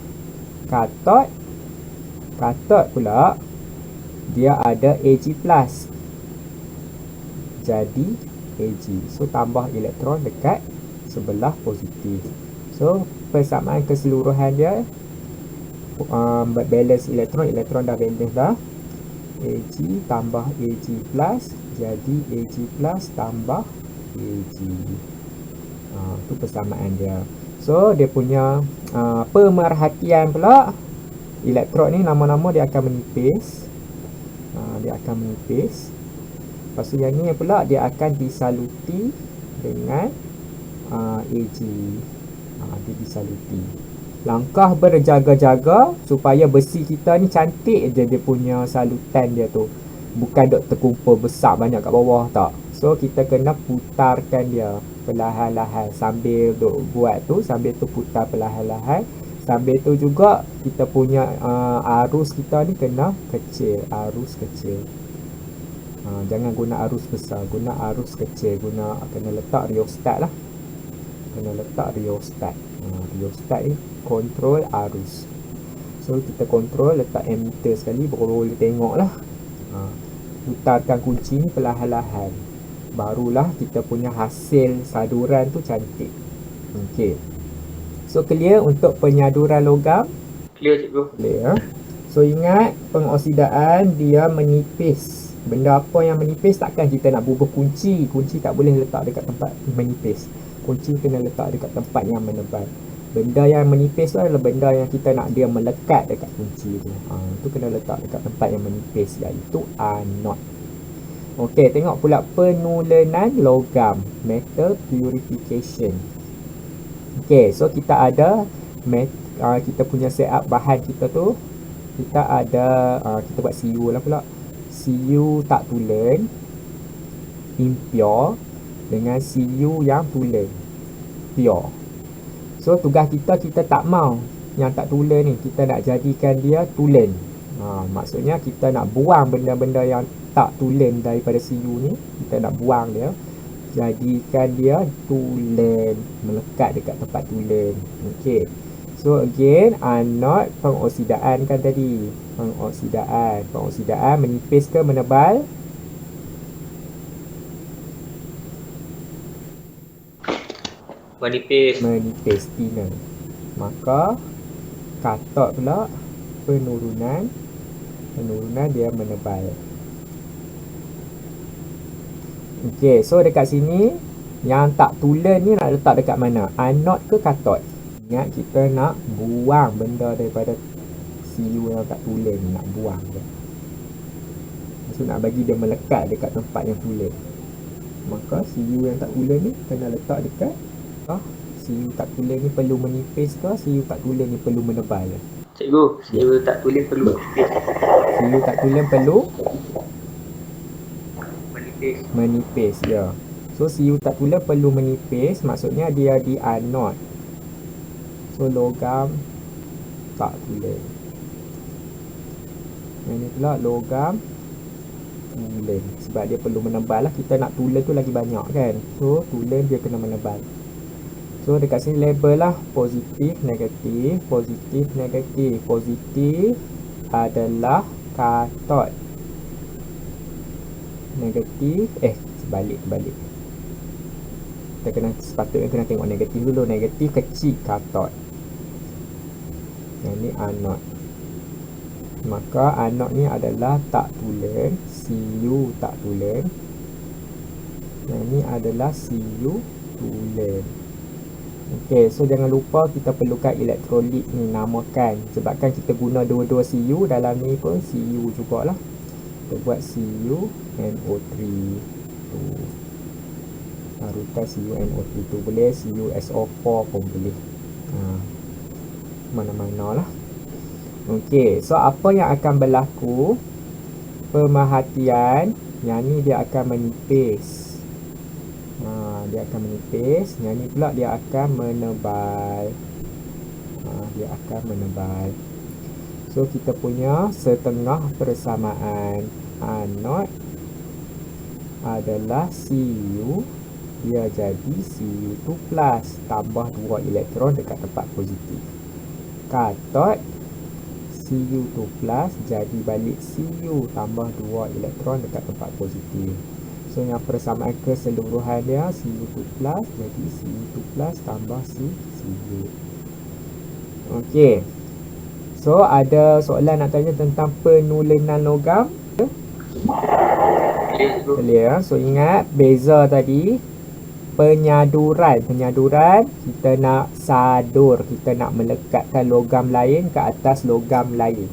Katot pula dia ada Ag plus, jadi Ag, so tambah elektron dekat sebelah positif. So persamaan keseluruhan dia balance elektron dah balance dah. Ag tambah Ag plus, jadi Ag plus tambah Ag. Itu persamaan dia. So dia punya pemerhatian pula, elektron ni lama-lama dia akan menipis. Lepas tu yang ni pula dia akan disaluti dengan Ag. Dia disaluti. Langkah berjaga-jaga supaya besi kita ni cantik je dia punya salutan dia tu. Bukan dok terkumpul besar banyak kat bawah tak. So kita kena putarkan dia perlahan-lahan sambil dok buat tu, sambil tu putar perlahan-lahan. Sambil tu juga kita punya arus kita ni kena kecil, arus kecil. Jangan guna arus besar, guna arus kecil, kena letak rheostat lah. Kena letak rheostat. Rheostat ni kontrol arus. So kita kontrol, letak ammeter sekali, boleh tengok lah. Putarkan kunci ni perlahan-lahan, barulah kita punya hasil saduran tu cantik. Okey, so clear untuk penyaduran logam? Clear cikgu. Clear. So ingat, pengoksidaan dia menipis. Benda apa yang menipis, takkan kita nak bubuh kunci. Kunci tak boleh letak dekat tempat menipis. Kunci kena letak dekat tempat yang menebal. Benda yang menipis tu adalah benda yang kita nak dia melekat dekat kunci tu. Itu kena letak dekat tempat yang menipis, iaitu anode. Okey, tengok pula penulenan logam, metal purification. Okey, so kita ada kita punya setup bahan kita tu. Kita ada kita buat Cu lah pula. Cu tak tulen, impure, dengan Cu yang tulen, pure. So tugas kita tak mau yang tak tulen ni, kita nak jadikan dia tulen. Maksudnya kita nak buang benda-benda yang tak tulen daripada Cu ni, kita nak buang dia, jadikan dia tulen, melekat dekat tempat tulen. Okey, so again, anode pengoksidaan kan tadi, pengoksidaan menipis ke menebal? Menipis, thinner. Maka katot pula penurunan dia menebal. Okey, so dekat sini yang tak tulen ni nak letak dekat mana? Anode ke katot? Ingat, kita nak buang benda daripada Cu yang tak tulen ni, nak buang dia. So nak bagi dia melekat dekat tempat yang tulen, maka Cu yang tak tulen ni kena letak dekat Cu tak tulen ni perlu menipis ke? Cu tak tulen ni perlu menebal? Cikgu, Cu tak tulen perlu menipis. Cu tak tulen perlu menipis, ya. So Cu tak tulen perlu menipis, maksudnya dia di anode. So logam tak tulen. Yang ni pula logam tulen. Sebab dia perlu menebal lah. Kita nak tulen tu lagi banyak kan. So tulen dia kena menebal. So dekat sini label lah positif, negatif, positif, negatif. Positif adalah katot. Negatif, sebalik. Kita sepatutnya kena tengok negatif dulu. Negatif kecil katot. Yang ni anot. Maka anot ni adalah tak tulen. Cu tak tulen. Yang ni adalah Cu tulen. Okey, so jangan lupa kita perlukan elektrolit ni namakan. Sebabkan kita guna dua-dua Cu dalam ni pun Cu jugalah. Kita buat CuNO3 tu. Larutan CuNO3 tu boleh, CuSO4 pun boleh. Mana-mana lah. Okey, so apa yang akan berlaku? Pemerhatian, yang ni dia akan menipis. Dia akan menipis. Yang ni pula dia akan menebal. Dia akan menebal. So kita punya setengah persamaan anot adalah Cu. Dia jadi Cu2 plus tambah 2 elektron dekat tempat positif. Katot Cu2 plus jadi balik Cu tambah 2 elektron dekat tempat positif. So yang persamaan keseluruhan dia Cu2 plus jadi Cu2 plus tambah Cu. Okey. So ada soalan nak tanya tentang penulenan logam? Clear. So ingat beza tadi. Penyaduran kita nak sadur, kita nak melekatkan logam lain ke atas logam lain.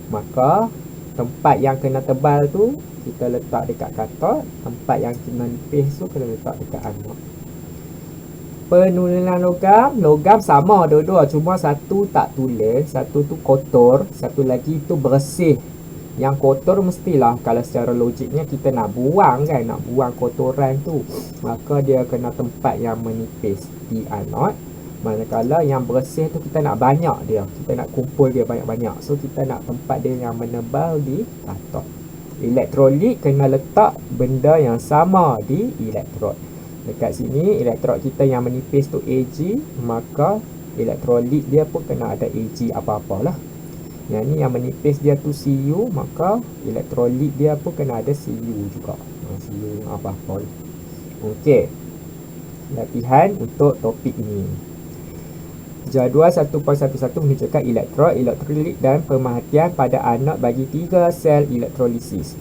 Maka tempat yang kena tebal tu kita letak dekat katot, tempat yang kena nipis tu kena letak dekat anot. Penulenan logam sama dua-dua, cuma satu tak tulen, satu tu kotor, satu lagi tu bersih. Yang kotor mestilah kalau secara logiknya kita nak buang kan, nak buang kotoran tu, maka dia kena tempat yang menipis di anot. Manakala yang bersih tu kita nak banyak dia, kita nak kumpul dia banyak-banyak, so kita nak tempat dia yang menebal di katot. Elektrolit kena letak benda yang sama di elektrod. Dekat sini elektrod kita yang menipis tu Ag, maka elektrolit dia pun kena ada Ag apa-apalah. Yang ni yang menipis dia tu Cu, maka elektrolit dia pun kena ada Cu juga. Cu apa-apa. Okey. Latihan untuk topik ini. Jadual 1.11 menunjukkan elektrolit dan pemerhatian pada anot bagi 3 sel elektrolisis.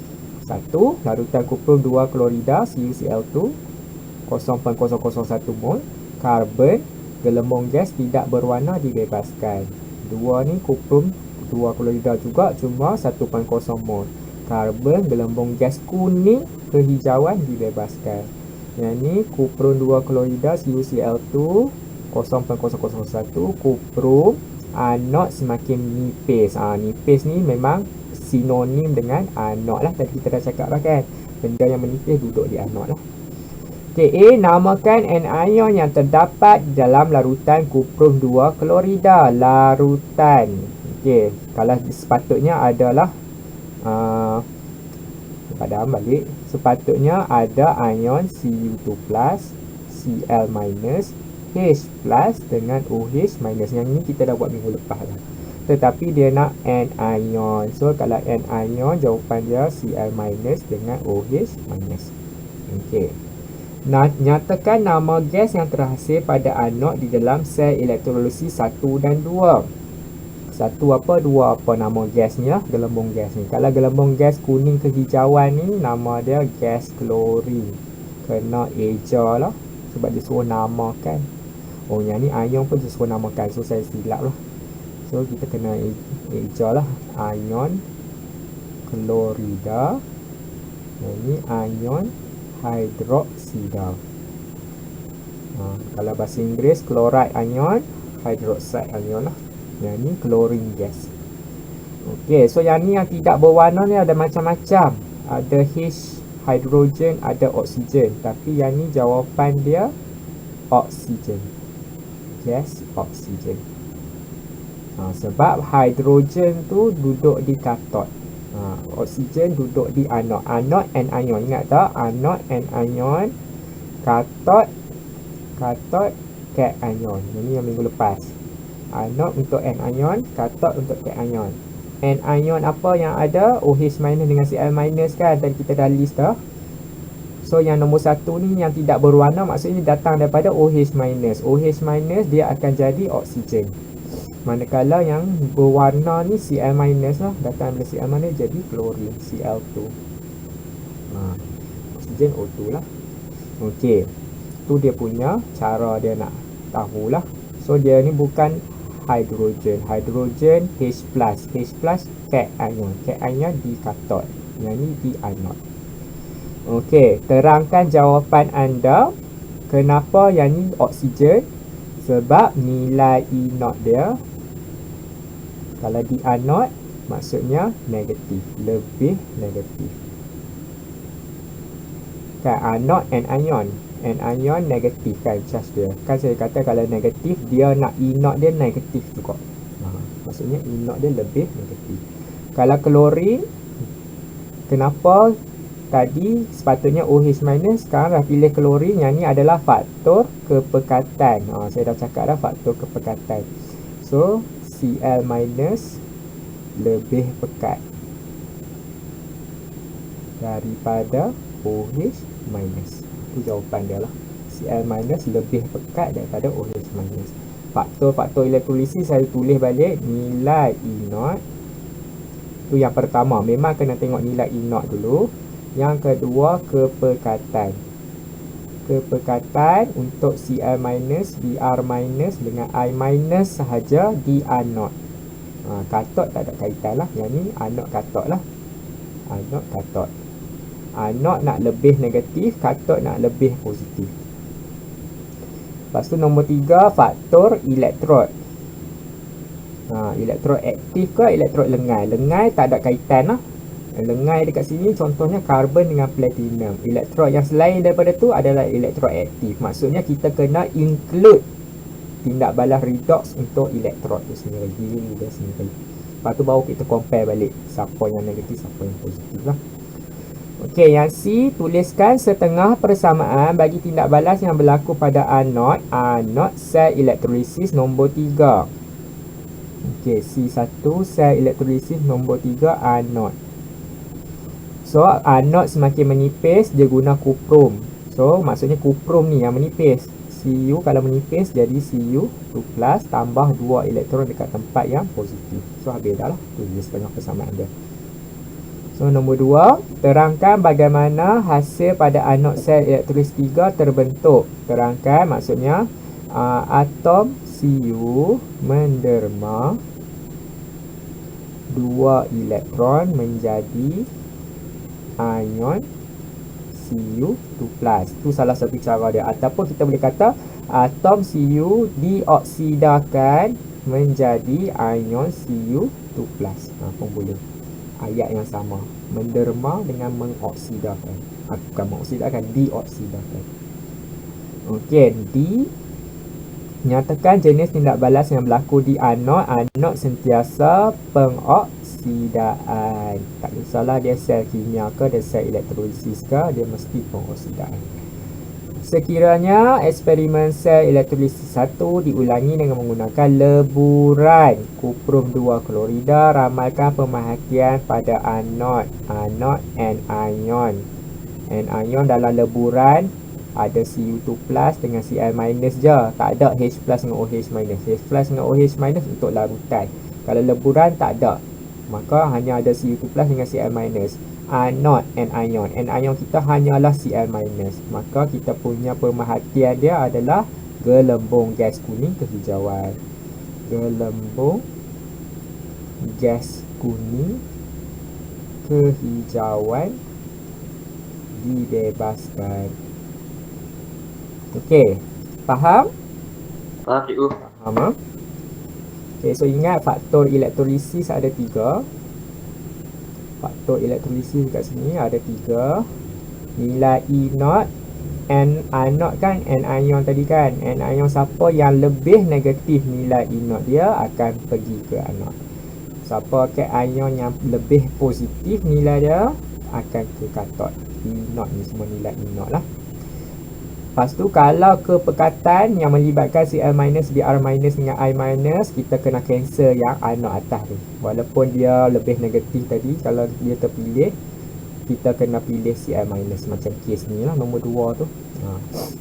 1. Larutan kuprum 2 klorida CuCl2 0.001 mol. Karbon gelembung gas tidak berwarna dibebaskan. 2 ni kuprum 2 klorida juga, cuma 1.0 mol. Karbon gelembung gas kuning kehijauan dibebaskan. Yang ni kuprum 2 klorida CuCl2 0.001. Kuprum anot semakin nipis. Nipis ni memang sinonim dengan anot lah. Tadi kita dah cakap lah kan, benda yang menipis duduk di anot lah. Okay, namakan anion yang terdapat dalam larutan kuprum 2 klorida. Larutan. Okey, kalau sepatutnya adalah padam balik. Sepatutnya ada anion Cu2 plus, Cl minus, H plus dengan OH minus. Yang ni kita dah buat minggu lepas lah. Tetapi dia nak anion. So kalau anion, jawapan dia Cl minus dengan OH minus. Okey. Nyatakan nama gas yang terhasil pada anod di dalam sel elektrolisis 1 dan 2. 1 apa, 2 apa nama gasnya? Gelembung gas ni. Kalau gelembung gas kuning kehijauan ni, nama dia gas klorin. Kena eja lah, sebab dia suruh namakan. Oh, yang ni ion pun dia suruh namakan, so saya silap lah. So kita kena eja lah. Ion klorida. Yang ni ion hidroksida. Kalau bahasa Inggeris, chloride anion, hydroxide anion lah. Yang ni chlorine gas. Okey, so yang ni yang tidak berwarna ni ada macam-macam. Ada H hidrogen, ada oksigen. Tapi yang ni jawapan dia oksigen. Gas oksigen. Sebab hidrogen tu duduk di katod. Oksigen duduk di anod. Anod and anion. Ingat tak? Anod and anion. Katod cat anion. Ini yang minggu lepas. Anod untuk and anion, katod untuk cat anion. And anion apa yang ada? OH minus dengan Cl minus kan. Tadi kita dah list dah. So yang nombor 1 ni yang tidak berwarna maksudnya datang daripada OH minus. OH minus dia akan jadi oksigen. Manakala yang berwarna ni Cl minus lah, datang dari Cl minus jadi klorin, Cl2. Oksigen O2 lah. Okey. Tu dia punya cara dia nak tahulah. So dia ni bukan hidrogen. Hidrogen H+. H+ cat anion. Cat anion di katod. Yang ni di anod. Okey, terangkan jawapan anda. Kenapa yang ni oksigen? Sebab nilai E0 dia kalau di anod maksudnya negatif, lebih negatif. Kan anod and anion. And anion negatif kan charge dia. Kan saya kata kalau negatif dia nak E0 dia negatif juga. Maksudnya E0 dia lebih negatif. Kalau klorin, kenapa tadi sepatutnya OH minus, sekarang dah pilih klorin. Yang ni adalah faktor kepekatan. Saya dah cakap dah faktor kepekatan. So Cl minus lebih pekat daripada OH minus. Itu jawapan dia lah. Cl minus lebih pekat daripada OH minus. Faktor-faktor elektrolisis saya tulis balik. Nilai E0 itu yang pertama. Memang kena tengok nilai E0 dulu. Yang kedua kepekatan. Kepekatan untuk Cl minus, Br minus dengan I minus sahaja di anod. Katod tak ada kaitan lah. Yang ni anod katod lah. Anod katod. Anod nak lebih negatif, katod nak lebih positif. Lepas tu nombor 3, faktor elektrod. Elektrod aktif ke elektrod lengai? Lengai tak ada kaitan lah. Lengai dekat sini contohnya karbon dengan platinum. Elektrod yang selain daripada tu adalah elektrod aktif. Maksudnya kita kena include tindak balas redox untuk elektrod tu sendiri. Dia sendiri. Lepas tu baru kita compare balik siapa yang negatif, siapa yang positif lah. Okey, yang C, tuliskan setengah persamaan bagi tindak balas yang berlaku pada anod. Anod sel elektrolisis nombor 3. Okey, C1 sel elektrolisis nombor 3 anod. So, anod semakin menipis, dia guna kuprum. So, maksudnya kuprum ni yang menipis. Cu kalau menipis, jadi Cu2+ tambah 2 elektron dekat tempat yang positif. So, habis dah lah. Tu dia setengah persamaan dia. So, nombor 2. Terangkan bagaimana hasil pada anod sel elektrolis 3 terbentuk. Terangkan maksudnya, atom Cu menderma 2 elektron menjadi ion Cu2+. Itu salah satu cara dia. Ataupun kita boleh kata atom Cu dioksidakan menjadi ion Cu2+. Pun boleh. Ayat yang sama. Menderma dengan mengoksidakan. Bukan mengoksidakan, dioksidakan. Okey, D. Nyatakan jenis tindak balas yang berlaku di anod. Anod sentiasa pengoksidaan. Tak kisahlah dia sel kimia ke, dia sel elektrolisis ke, dia mesti pengoksidaan. Sekiranya eksperimen sel elektrolisis 1 diulangi dengan menggunakan leburan kuprum 2 klorida, ramalkan pemerhatian pada anod. Anod and anion. And anion dalam leburan ada Cu2+ dengan Cl minus je. Tak ada H+ dengan OH minus. H+ dengan OH minus untuk larutan. Kalau leburan tak ada. Maka hanya ada Cu2+ dengan Cl minus. Anod and anion. And anion kita hanyalah Cl minus. Maka kita punya pemerhatian dia adalah gelembung gas kuning kehijauan. Gelembung gas kuning kehijauan dibebaskan. Okey, faham? Faham cikgu. Faham. Okey, so ingat faktor elektrolisis ada 3. Faktor elektrolisis kat sini ada 3. Nilai E0 N anode kan, N ion tadi kan. N ion siapa yang lebih negatif nilai inode dia akan pergi ke anode. Siapa ke ion yang lebih positif nilai dia akan ke katod. Inode ni semua nilai inode lah. Lepas tu kalau ke pekatan yang melibatkan Cl-, Br- dengan I-, kita kena cancel yang anode atas tu. Walaupun dia lebih negatif tadi, kalau dia terpilih, kita kena pilih Cl- macam kes ni lah, nombor 2 tu.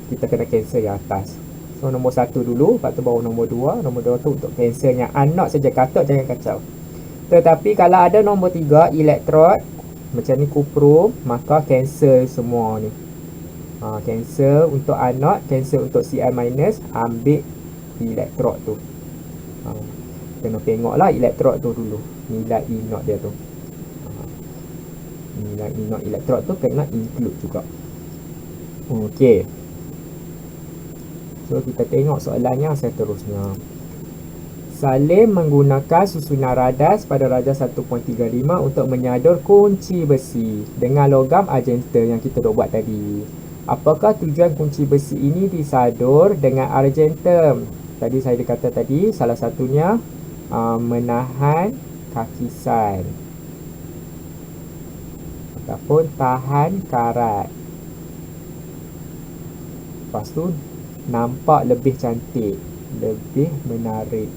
Kita kena cancel yang atas. So nombor 1 dulu, lepas tu baru nombor 2. Nombor 2 tu untuk cancel yang anode saja, katod jangan kacau. Tetapi kalau ada nombor 3 elektrod macam ni kuprum, maka cancel semua ni. Cancel untuk anode, cancel untuk Cl-, ambil elektrod tu. Kena tengok lah elektrod tu dulu, nilai inode dia tu. Nilai inode elektrod tu kena include juga. Okey. So kita tengok soalan yang seterusnya. Salim menggunakan susunan radas pada radas 1.35 untuk menyadur kunci besi dengan logam argentum yang kita dah buat tadi. Apakah tujuan kunci besi ini disadur dengan argentum? Tadi saya kata tadi, salah satunya menahan kakisan ataupun tahan karat. Lepas tu nampak lebih cantik, lebih menarik,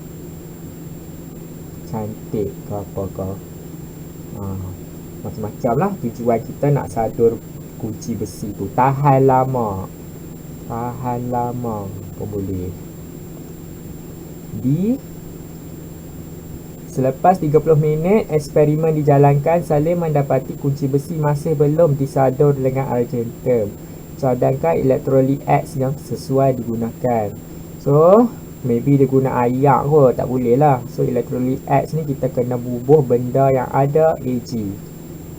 cantik ke apa ke. Macam-macam lah tujuan kita nak sadur kunci besi tu. Tahan lama pun boleh. B, selepas 30 minit eksperimen dijalankan, Salim mendapati kunci besi masih belum disadur dengan argentum. Cadangkan elektrolit X yang sesuai digunakan. So maybe dia guna ayak kot, tak boleh lah. So elektrolit X ni kita kena bubuh benda yang ada Ag.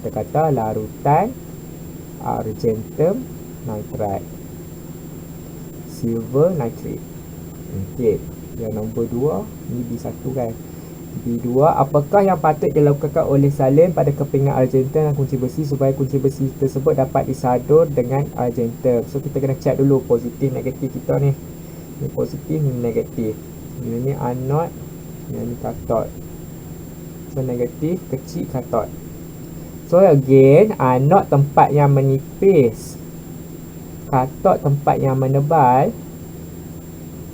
Kita kata larutan argentum nitrate, silver nitrate. Okey, yang nombor 2 ni B1 kan. B2, apakah yang patut dilakukan oleh Salim pada kepingan argentum dan kunci besi supaya kunci besi tersebut dapat disadur dengan argentum? So kita kena check dulu positif negatif kita ni. Ni positif, ni negatif. Ini anode, ini katod. So negatif kecil katod. So again, anode tempat yang menipis, katod tempat yang menebal.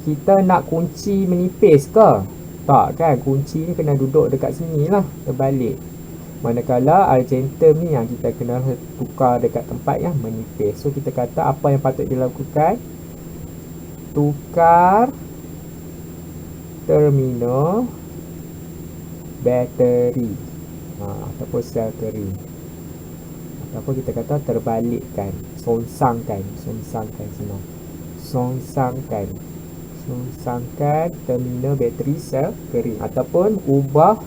Kita nak kunci menipis ke? Tak kan, kunci ni kena duduk dekat sini lah, terbalik. Manakala argentum ni yang kita kena tukar dekat tempat yang menipis. So kita kata apa yang patut dilakukan? Tukar terminal bateri ataupun sel kering, ataupun kita kata terbalikkan, songsangkan senang. Songsangkan terminal bateri sel kering, ataupun ubah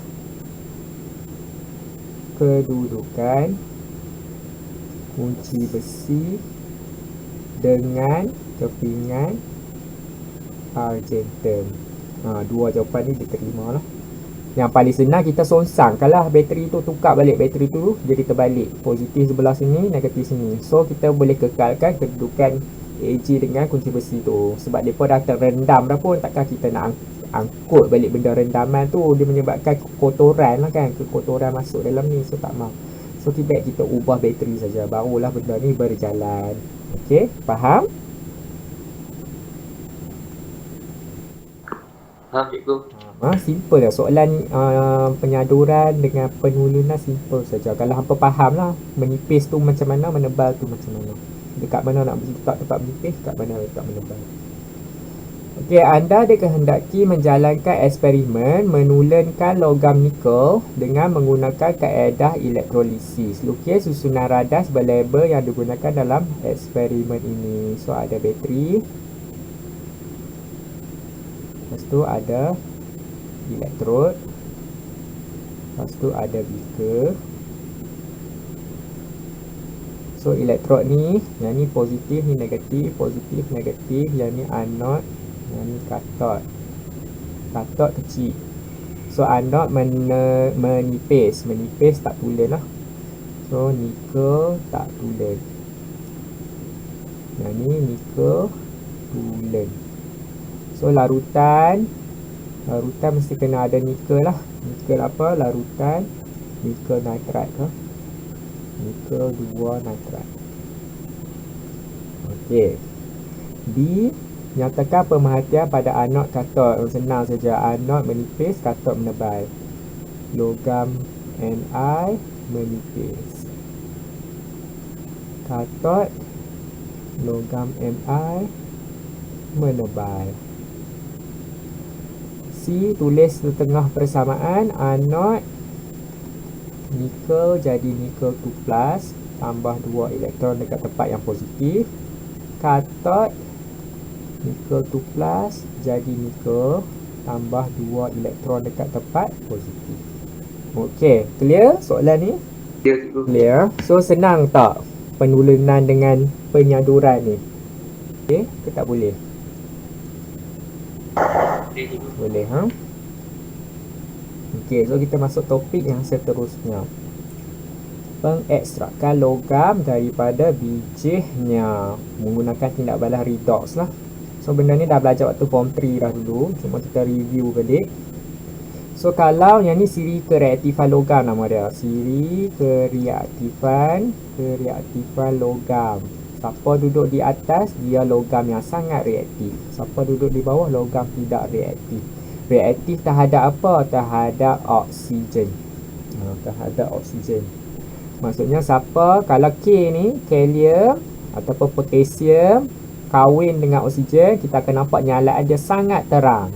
kedudukan kunci besi dengan kepingan argentum. Dua jawapan ni diterima lah. Yang paling senang kita songsangkanlah bateri tu, tukar balik bateri tu jadi terbalik, positif sebelah sini, negatif sini. So kita boleh kekalkan kedudukan Ag dengan kunci besi tu. Sebab mereka dah terendam dah pun, takkan kita nak angkut balik benda rendaman tu. Dia menyebabkan kotoran lah kan, kekotoran masuk dalam ni. So tak mau. So kita ubah bateri saja, barulah benda ni berjalan. Okey, faham? Faham cikgu. Simple lah soalan penyaduran dengan penulunan, simple saja. Kalau hampa faham lah menipis tu macam mana, menebal tu macam mana, dekat mana nak letak tempat menipis, dekat mana letak menebal. Okey, anda dikehendaki menjalankan eksperimen menurunkan logam nikel dengan menggunakan kaedah elektrolisis. Lukis susunan radas berlabel yang digunakan dalam eksperimen ini. So ada bateri, lepas tu ada elektrod, lepas tu ada beaker. So elektrod ni, yang ni positif, ni negatif, positif, negatif. Yang ni anode, yang ni katod. Katod kecil. So anode menipis tak tulen lah. So nikel tak tulen. Yang ni nikel tulen. So larutan mesti kena ada nikel lah. Nikel apa? Larutan nikel nitrat ke? Nikel 2 nitrat. Okey. B, nyatakan pemerhatian pada anod katod. Senang saja, anod menipis, katod menebal. Logam Ni menipis. Katod logam Mi menebal. C, tulis setengah persamaan anod nikel jadi nikel 2 plus tambah 2 elektron dekat tempat yang positif. Katod nikel 2 plus jadi nikel tambah 2 elektron dekat tempat positif. Okey, clear soalan ni? Dia cikgu. Clear. So senang tak penulunan dengan penyaduran ni? Okey, ke tak boleh? Dia cikgu. Boleh, ha? Okey, so kita masuk topik yang seterusnya. Pengekstrakan logam daripada bijihnya menggunakan tindak balas redox lah. So benda ni dah belajar waktu form 3 dah dulu, cuma kita review balik. So kalau yang ni siri kereaktifan logam nama dia. Siri kereaktifan logam. Siapa duduk di atas, dia logam yang sangat reaktif. Siapa duduk di bawah, logam tidak reaktif. Reaktif terhadap apa? Terhadap oksigen. Terhadap oksigen. Maksudnya siapa, kalau K ni, kalium ataupun potassium kahwin dengan oksigen, kita akan nampak nyalaan dia sangat terang.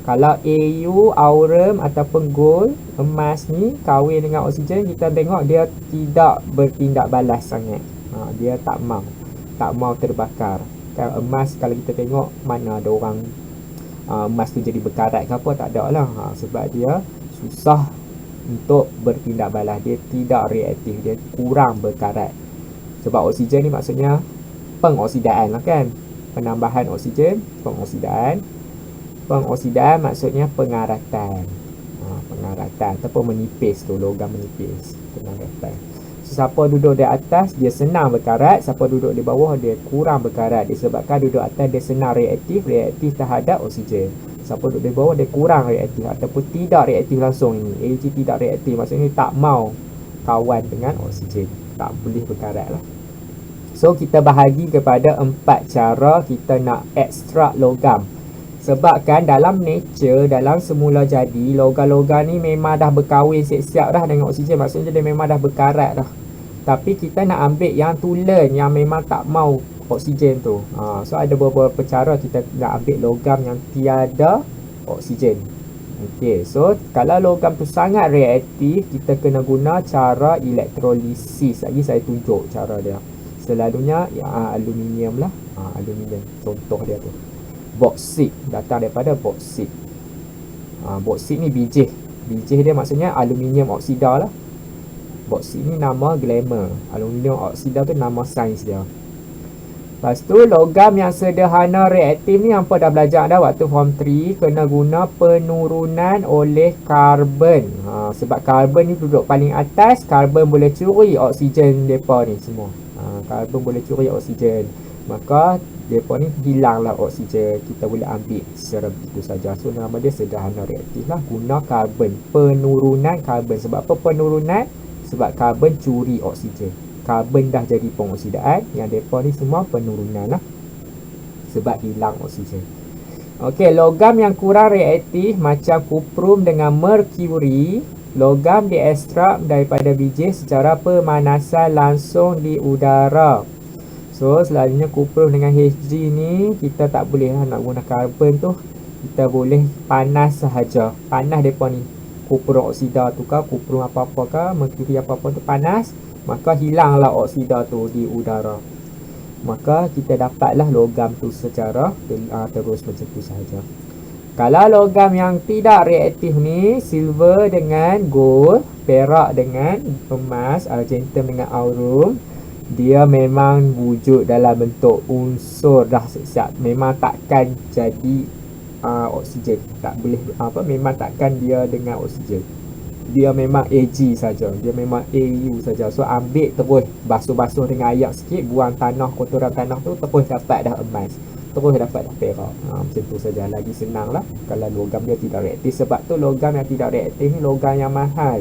Kalau Au, aurum ataupun gold, emas ni kahwin dengan oksigen, kita tengok dia tidak bertindak balas sangat. Dia tak mau terbakar. Kalau emas, kalau kita tengok mana ada orang emas tu jadi berkarat ke apa, tak ada lah. Sebab dia susah untuk bertindak balas. Dia tidak reaktif, dia kurang berkarat. Sebab oksigen ni maksudnya pengoksidaan lah kan. Penambahan oksigen, pengoksidaan. Pengoksidaan maksudnya pengaratan. Pengaratan ataupun menipis tu, logam menipis, pengaratan. So, siapa duduk di atas dia senang berkarat, siapa duduk di bawah dia kurang berkarat. Disebabkan duduk atas dia senang reaktif terhadap oksigen. Siapa duduk di bawah dia kurang reaktif ataupun tidak reaktif langsung ini. Ag tidak reaktif maksudnya tak mau kawan dengan oksigen, tak boleh berkarat lah. So kita bahagi kepada 4 cara kita nak ekstrak logam. Sebab kan dalam nature, dalam semula jadi, logam-logam ni memang dah berkahwin siap-siap dah dengan oksigen. Maksudnya dia memang dah berkarat dah. Tapi kita nak ambil yang tulen, yang memang tak mau oksigen tu. So ada beberapa cara kita nak ambil logam yang tiada oksigen. Okey, so kalau logam tu sangat reaktif, kita kena guna cara elektrolisis. Lagi saya tunjuk cara dia. Selalunya aluminium lah. Aluminium, contoh dia tu. Boksit, datang daripada boksit. Boksit ni bijih. Bijih dia maksudnya aluminium oksida lah. Boksit ni nama glamour. Aluminium oksida tu nama sains dia. Lepas tu logam yang sederhana reaktif ni hampa dah belajar dah waktu form 3. Kena guna penurunan oleh karbon. Sebab karbon ni duduk paling atas, karbon boleh curi oksigen depa ni semua. Karbon boleh curi oksigen. Maka depa ni hilanglah oksigen. Kita boleh ambil secara begitu saja. So nama dia sederhana reaktif lah. Guna karbon, penurunan karbon. Sebab apa penurunan? Sebab karbon curi oksigen. Karbon dah jadi pengoksidaan, yang depa ni semua penurunan lah. Sebab hilang oksigen. Okey, logam yang kurang reaktif macam kuprum dengan merkuri, logam diekstrak daripada biji secara pemanasan langsung di udara. So selalunya kuprum dengan Hg ni kita tak boleh lah nak guna karbon tu. Kita boleh panas sahaja. Panas depa ni. Kuprum oksida tu ke, kuprum apa-apa ke, merkuri apa-apa tu panas, maka hilanglah oksida tu di udara. Maka kita dapatlah logam tu secara terus macam tu sahaja. Kalau logam yang tidak reaktif ni, silver dengan gold, perak dengan emas, argentum dengan aurum, dia memang wujud dalam bentuk unsur dah siap. Memang takkan jadi oksigen. Tak boleh memang takkan dia dengan oksigen. dia memang AG saja, dia memang AU saja. So ambil terus basuh-basuh dengan air sikit, buang tanah, kotoran tanah tu, terus dapat dah emas, terus dapat dah perak. Macam tu saja, lagi senang lah kalau logam dia tidak reaktif. Sebab tu logam yang tidak reaktif ni logam yang mahal.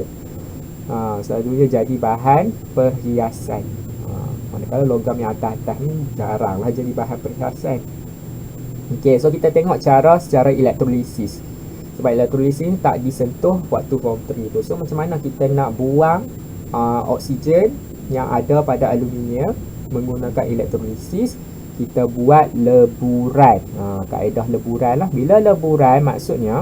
Selalunya jadi bahan perhiasan. Manakala logam yang atas-atas ni jarang lah jadi bahan perhiasan. Okey, so kita tengok cara secara elektrolisis. Sebab elektrolisis ni tak disentuh waktu form 3 tu. So macam mana kita nak buang oksigen yang ada pada aluminium menggunakan elektrolisis? Kita buat leburan. Kaedah leburan lah. Bila leburan maksudnya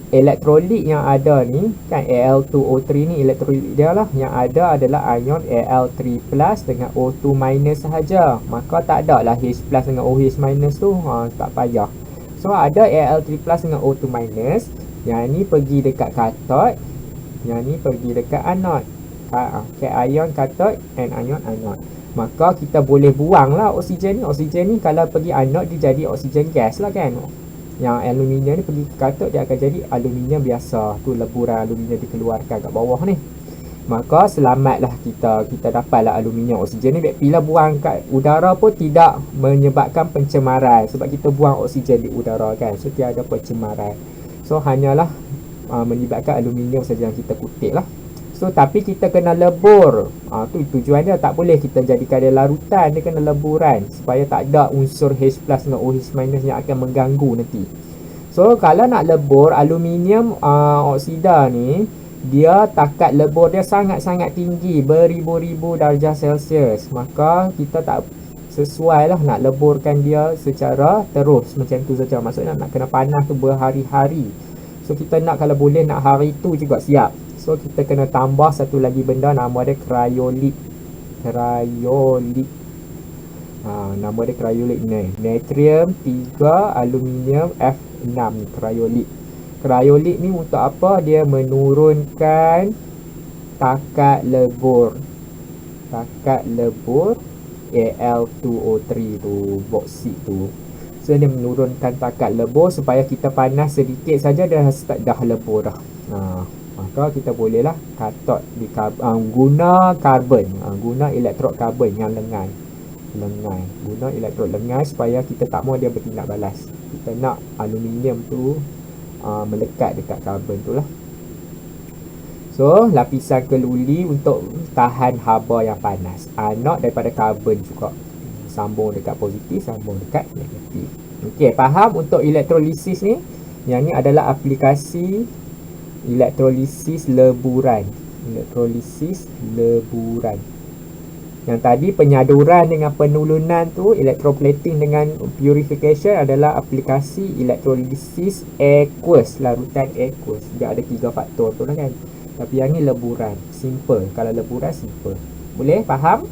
elektrolit yang ada ni kan, Al2O3 ni elektrolit dia lah, yang ada adalah ion Al3 plus dengan O2 minus sahaja. Maka tak ada lah H plus dengan OH minus tu, tak payah. So ada Al3 plus dengan O2 minus, yang ni pergi dekat kathode, yang ni pergi dekat anode. Ion kathode and ion anode. Maka kita boleh buang lah oksigen ni. Oksigen ni kalau pergi anode dia jadi oksigen gas lah kan. Yang aluminium ni pergi ke kathode, dia akan jadi aluminium biasa. Tu leburan aluminium dikeluarkan kat bawah ni. Maka selamatlah kita dapatlah aluminium. Oksigen ni bila buang kat udara pun tidak menyebabkan pencemaran, sebab kita buang oksigen di udara kan. So tiada pencemaran. So hanyalah menyebabkan aluminium saja yang kita kutip lah. So tapi kita kena lebur. Tu tujuan dia, tak boleh kita jadikan dia larutan, dia kena leburan supaya tak ada unsur H plus dengan OH minus yang akan mengganggu nanti. So kalau nak lebur aluminium oksida ni, dia takat lebur dia sangat-sangat tinggi, beribu-ribu darjah Celsius. Maka kita tak sesuai lah nak leburkan dia secara terus macam tu saja. Maksudnya nak kena panas tu berhari-hari. So kita nak kalau boleh nak hari tu juga siap. So kita kena tambah satu lagi benda, nama dia kryolit. Nama dia kryolit ni. Natrium 3 aluminium F6 ni, kryolit. Kryolit ni untuk apa? Dia menurunkan takat lebur. Takat lebur Al2O3 tu, boksit tu. So dia menurunkan takat lebur supaya kita panas sedikit saja dah lebur dah. Maka kita bolehlah kathod guna karbon, guna elektrod karbon yang lengan. Guna elektrod lengan supaya kita tak mahu dia bertindak balas. Kita nak aluminium tu melekat dekat karbon tu lah. So lapisan keluli untuk tahan haba yang panas. Anod daripada karbon juga, sambung dekat positif, sambung dekat negatif. Okey, faham untuk elektrolisis ni? Yang ni adalah aplikasi elektrolisis leburan. Yang tadi penyaduran dengan penulunan tu, electroplating dengan purification adalah aplikasi elektrolisis aqueous, larutan aqueous. Dia ada 3 faktor tu lah kan. Tapi yang ni leburan, simple. Kalau leburan simple. Boleh faham?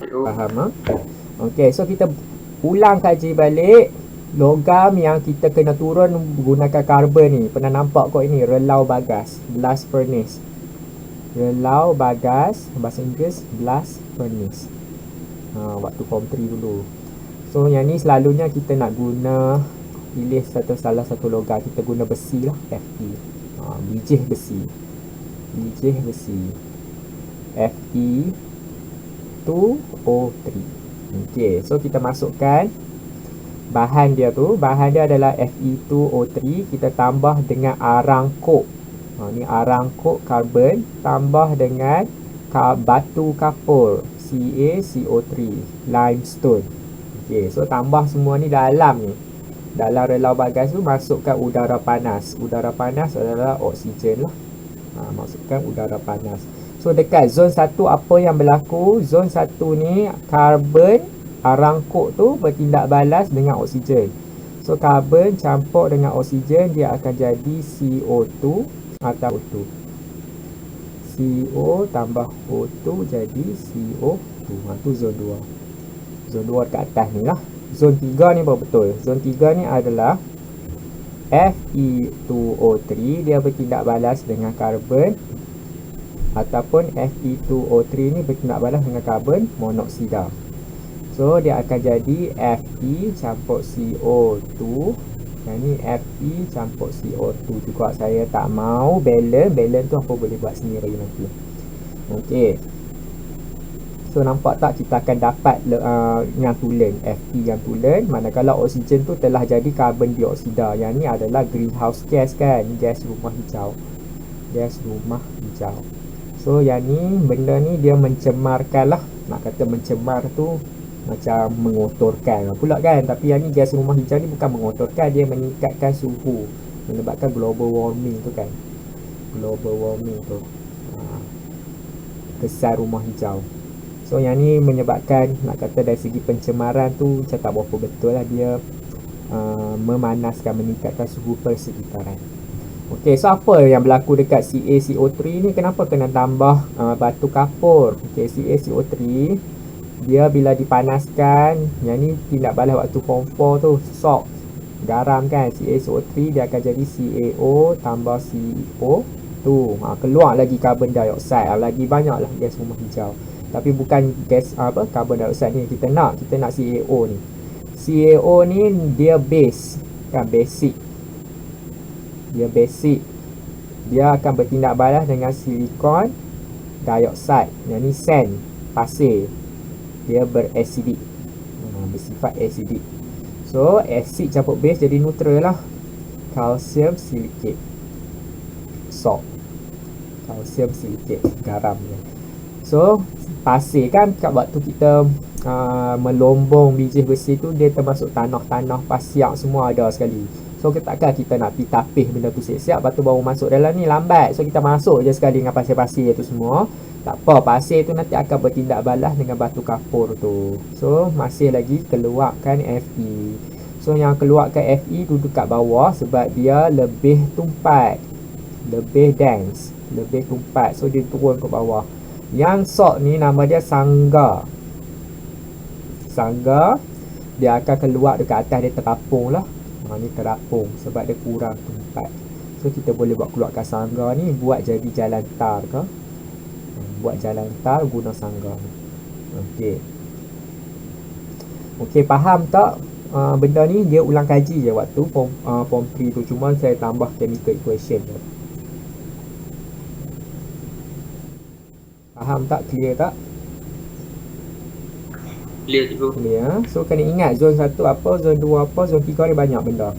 Faham Okey, so kita ulang kaji balik. Logam yang kita kena turun menggunakan karbon ni, pernah nampak kot ini, relau bagas, blast furnace. Relau bagas, bahasa Inggeris blast furnace. Waktu form 3 dulu. So yang ni selalunya kita nak guna, pilih salah satu logam, kita guna besi lah, Fe. Bijih besi. Fe2O3. Okey, so kita masukkan bahan dia tu. Bahan dia adalah Fe2O3. Kita tambah dengan arang kok. Ni arang kok karbon tambah dengan batu kapur, CaCO3, limestone. Okey, so tambah semua ni dalam ni. Dalam relau bagas tu masukkan udara panas. Udara panas adalah oksigen lah. Masukkan udara panas. So dekat zon 1 apa yang berlaku? Zon 1 ni karbon arang kok tu bertindak balas dengan oksigen. So karbon campur dengan oksigen, dia akan jadi CO2 atau O2. CO tambah O2 jadi CO2. Tu zon 2. Zon 2 dekat atas ni lah. Zon 3 ni baru betul. Zon 3 ni adalah Fe2O3, dia bertindak balas dengan karbon, ataupun Fe2O3 ni bertindak balas dengan karbon monoksida. So dia akan jadi Fe campur CO2 Yang ni Fe campur CO2 juga. Saya tak mau balance tu apa boleh buat sendiri nanti. Okey. So nampak tak kita akan dapat yang tulen, Fe yang tulen, manakala oksigen tu telah jadi karbon dioksida. Yang ni adalah greenhouse gas kan, gas rumah hijau. Gas rumah hijau. So yang ni, benda ni dia mencemarkan lah. Nak kata mencemar tu macam mengotorkan pula kan. Tapi yang ni gas rumah hijau ni bukan mengotorkan, dia meningkatkan suhu, menyebabkan global warming tu kan. Global warming tu, kesan rumah hijau. So yang ni menyebabkan, nak kata dari segi pencemaran tu macam tak berapa betul lah, dia memanaskan, meningkatkan suhu persekitaran. Okey, so apa yang berlaku dekat CaCO3 ni? Kenapa kena tambah batu kapur? Okey, CaCO3 dia bila dipanaskan, yang ni tindak balas waktu form 4 tu, salt, garam kan, CaCO3 dia akan jadi CaO tambah CO tu, keluar lagi carbon dioxide, lagi banyak lah gas rumah hijau. Tapi bukan gas carbon dioxide ni kita nak CaO ni. CaO ni dia base kan, basic. Dia basic. Dia akan bertindak balas dengan silikon dioxide. Yang ni sand, pasir. Dia berasidik, bersifat asidik. So acid campur base jadi neutral lah. Calcium silicate, salt. Calcium silicate, garam ni. So pasir kan, kat waktu kita melombong biji besi tu, dia termasuk tanah-tanah pasiak semua ada sekali. So takkan kita nak pergi tapih benda tu siap-siap, lepas tu baru masuk dalam ni, lambat. So kita masuk je sekali dengan pasir-pasir tu semua. Tak apa, pasir tu nanti akan bertindak balas dengan batu kapur tu. So masih lagi keluarkan Fe. So yang keluarkan Fe duduk kat bawah sebab dia lebih tumpat, lebih dense, lebih tumpat. So dia turun ke bawah. Yang salt ni nama dia sangga. Sangga dia akan keluar dekat atas, dia terapung lah. Ni terapung sebab dia kurang tumpat. So kita boleh buat keluarkan sangga ni, buat jadi jalan tar ke. Buat jalan tar guna sangga ni. Okey. Okey, faham tak? Benda ni dia ulang kaji je waktu form 3 tu. Cuma saya tambah chemical equation je. Faham tak? Clear tak? Clear cikgu. Clear. So kena ingat zon 1 apa, zon 2 apa, zon 3 ni banyak benda.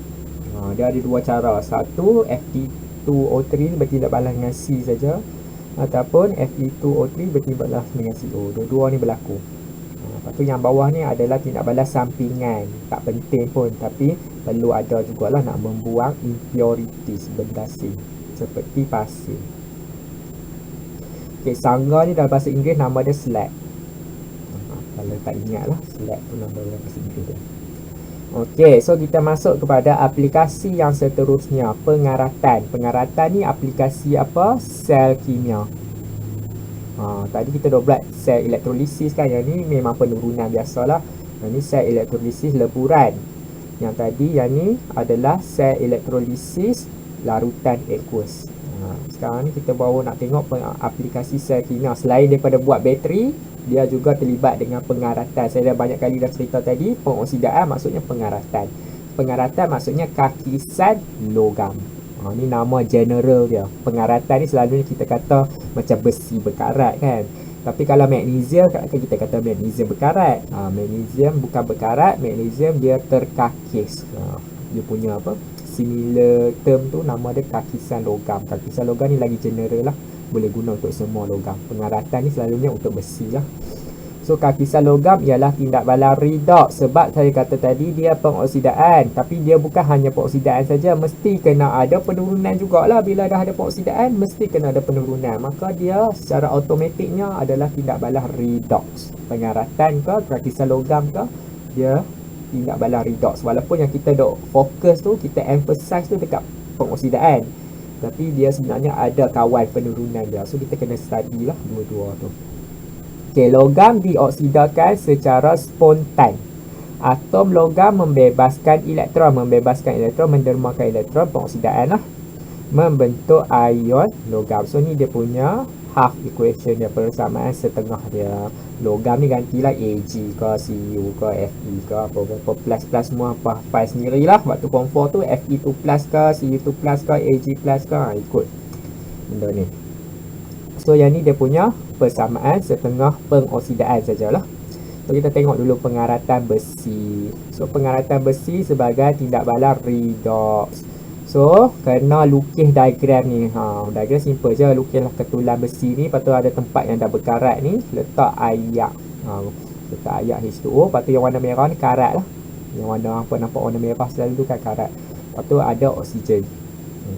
Dia ada dua cara. Satu, Fe2O3 bertindak balas dengan C saja, ataupun Fe2O3 bertindak balas dengan CO. Dua-dua ni berlaku. Lepas tu yang bawah ni adalah tindak balas sampingan. Tak penting pun, tapi perlu ada jugalah nak membuang impurities, benda asing seperti pasir. Okay, sangga ni dalam bahasa Inggeris nama dia slag. Kalau tak ingat lah, slag tu nama dalam bahasa Inggeris dia. Okey, so kita masuk kepada aplikasi yang seterusnya, pengaratan. Pengaratan ni aplikasi apa? Sel kimia. Tadi kita dah buat sel elektrolisis kan, yang ni memang penurunan biasalah. Yang ni sel elektrolisis leburan. Yang tadi yang ni adalah sel elektrolisis larutan aqueous. Sekarang ni kita baru nak tengok aplikasi sel kimia. Selain daripada buat bateri, dia juga terlibat dengan pengaratan. Saya dah banyak kali dah cerita tadi, pengoksidaan maksudnya pengaratan. Pengaratan maksudnya kakisan logam. Ni nama general dia. Pengaratan ni selalunya kita kata macam besi berkarat kan. Tapi kalau magnesium, kita kata magnesium berkarat. Magnesium bukan berkarat, magnesium dia terkakis. Dia punya apa? Similar term tu nama dia kakisan logam. Kakisan logam ni lagi general lah, boleh guna untuk semua logam. Pengaratan ni selalunya untuk besi lah. So kakisan logam ialah tindak balas redox. Sebab saya kata tadi dia pengoksidaan, tapi dia bukan hanya pengoksidaan saja, mesti kena ada penurunan jugalah. Bila dah ada pengoksidaan, mesti kena ada penurunan. Maka dia secara automatiknya adalah tindak balas redox. Pengaratan ke, kakisan logam ke, dia tindak balas redox. Walaupun yang kita dok fokus tu, kita emphasize tu dekat pengoksidaan, tapi dia sebenarnya ada kawal penurunan dia. So kita kena study lah dua-dua tu. Okay, logam dioksidakan secara spontan. Atom logam membebaskan elektron, mendermakan elektron, pengoksidaan lah, membentuk ion logam. So ni dia punya half equation dia, persamaan setengah dia. Logam ni gantilah AG ke, CU ke, FE ke, apa plus semua apa file sendirilah. Waktu form 4 tu FE tu plus ke, CU tu plus ke, AG plus ke, ikut benda ni. So yang ni dia punya persamaan setengah pengoksidaan sajalah. So kita tengok dulu pengaratan besi. So pengaratan besi sebagai tindak balas redox. So kena lukis diagram ni. Diagram simple je, lukislah ketulan besi ni, lepas tu ada tempat yang dah berkarat ni, letak ayak. Letak ayak H2O, lepas tu yang warna merah ni karat lah. Yang warna apa nampak warna merah selalu tu kan karat. Lepas tu ada oksigen.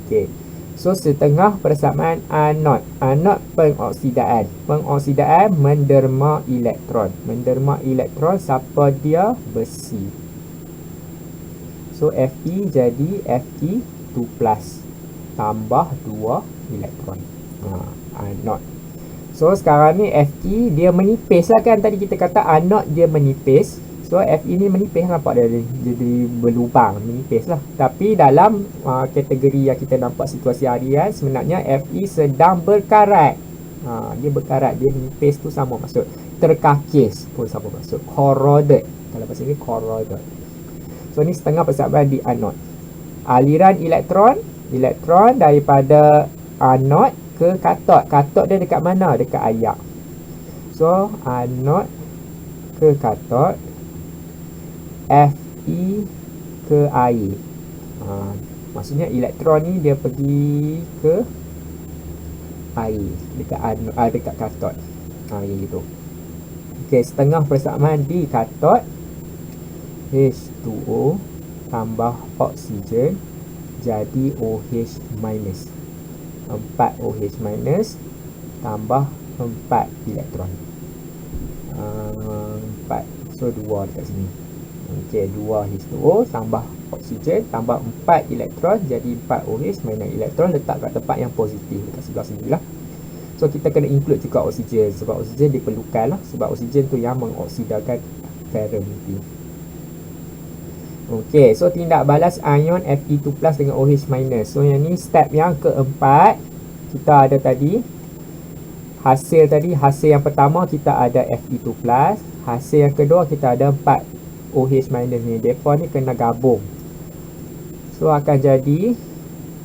Okey. So setengah persamaan anod. Anod pengoksidaan. Pengoksidaan menderma elektron. Menderma elektron siapa dia? Besi. So Fe jadi Fe2+ tambah 2 elektron. Anod. So sekarang ni Fe dia menipis lah kan, tadi kita kata anod dia menipis. So Fe ni menipis, nampak dia jadi berlubang, menipis lah. Tapi dalam kategori yang kita nampak situasi harian, sebenarnya Fe sedang berkarat. Dia berkarat, dia menipis tu sama maksud. Terkakis pun sama maksud. Corroded, kalau bahasa ini corroded. So ni setengah persamaan di anod. Aliran elektron daripada anod ke katot. Katot dia dekat mana? Dekat ayak. So anod ke katot, Fe ke air. Maksudnya elektron ni dia pergi ke air dekat anod, dekat katot. Air itu. Okey, setengah persamaan di katot, H2O tambah oksigen jadi OH minus. 4 OH minus tambah 4 elektron. 4. So 2 dekat sini. Okey, 2 H2O tambah oksigen tambah 4 elektron jadi 4 OH minus elektron, letak kat tempat yang positif dekat sebelah sini lah. So kita kena include juga oksigen, sebab oksigen diperlukan lah, sebab oksigen tu yang mengoksidakan ferrum nanti. Okey, so tindak balas ion Fe2+ dengan OH minus. So yang ni step yang keempat. Kita ada tadi hasil yang pertama kita ada Fe2+, hasil yang kedua kita ada 4 OH minus ni. Depa ni kena gabung. So akan jadi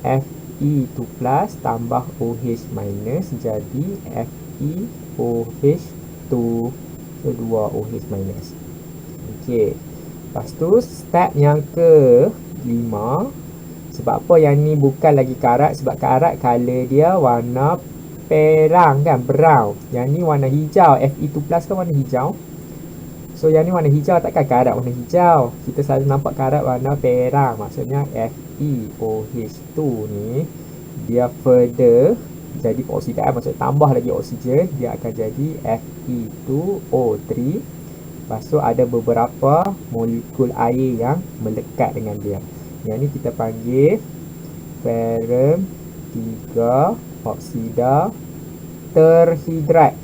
Fe2+ tambah OH minus jadi FeOH2. So 2 OH minus. Okey. Lepas tu step yang ke-5. Sebab apa yang ni bukan lagi karat? Sebab karat color dia warna perang kan, brown. Yang ni warna hijau. Fe2+ kan warna hijau. So yang ni warna hijau, takkan karat warna hijau. Kita selalu nampak karat warna perang. Maksudnya FeOH2 ni dia further jadi peroksidan, maksud tambah lagi oksigen, dia akan jadi Fe2O3. Lepas tu ada beberapa molekul air yang melekat dengan dia. Yang ni kita panggil ferrum 3 oksida terhidrat.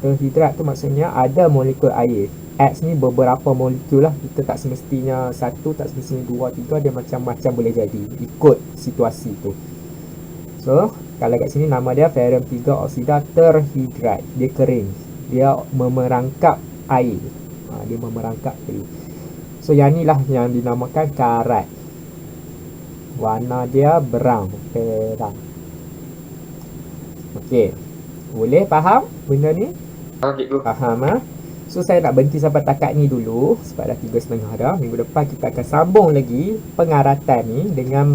Terhidrat tu maksudnya ada molekul air. X ni beberapa molekul lah. Kita tak semestinya 1, tak semestinya 2, 3. Dia macam-macam boleh jadi, ikut situasi tu. So kalau kat sini nama dia ferrum 3 oksida terhidrat. Dia kering, dia memerangkap air. Dia memerangkap air. So yang ni lah yang dinamakan karat. Warna dia brown, perang. Okey, boleh faham benda ni? Cikgu. Faham ha? So saya nak berhenti sampai takat ni dulu, sebab dah 3.30 dah. Minggu depan kita akan sambung lagi pengaratan ni, dengan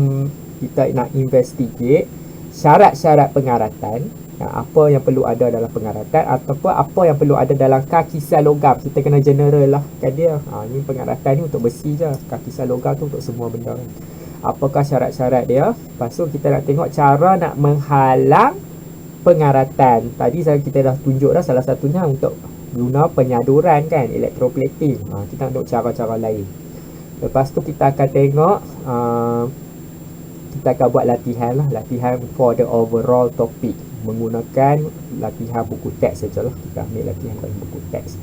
kita nak investigate syarat-syarat pengaratan. Apa yang perlu ada dalam pengaratan, ataupun apa yang perlu ada dalam kakisan logam. Kita kena general lah kan dia. Ni pengaratan ni untuk besi je, kakisan logam tu untuk semua benda. Apakah syarat-syarat dia? Lepas tu kita nak tengok cara nak menghalang pengaratan. Tadi kita dah tunjuk dah salah satunya untuk guna penyaduran kan, electroplating. Kita nak tengok cara-cara lain. Lepas tu kita akan tengok kita akan buat latihan lah, latihan for the overall topic, menggunakan latihan buku teks sajalah. Kita ambil latihan pada buku teks.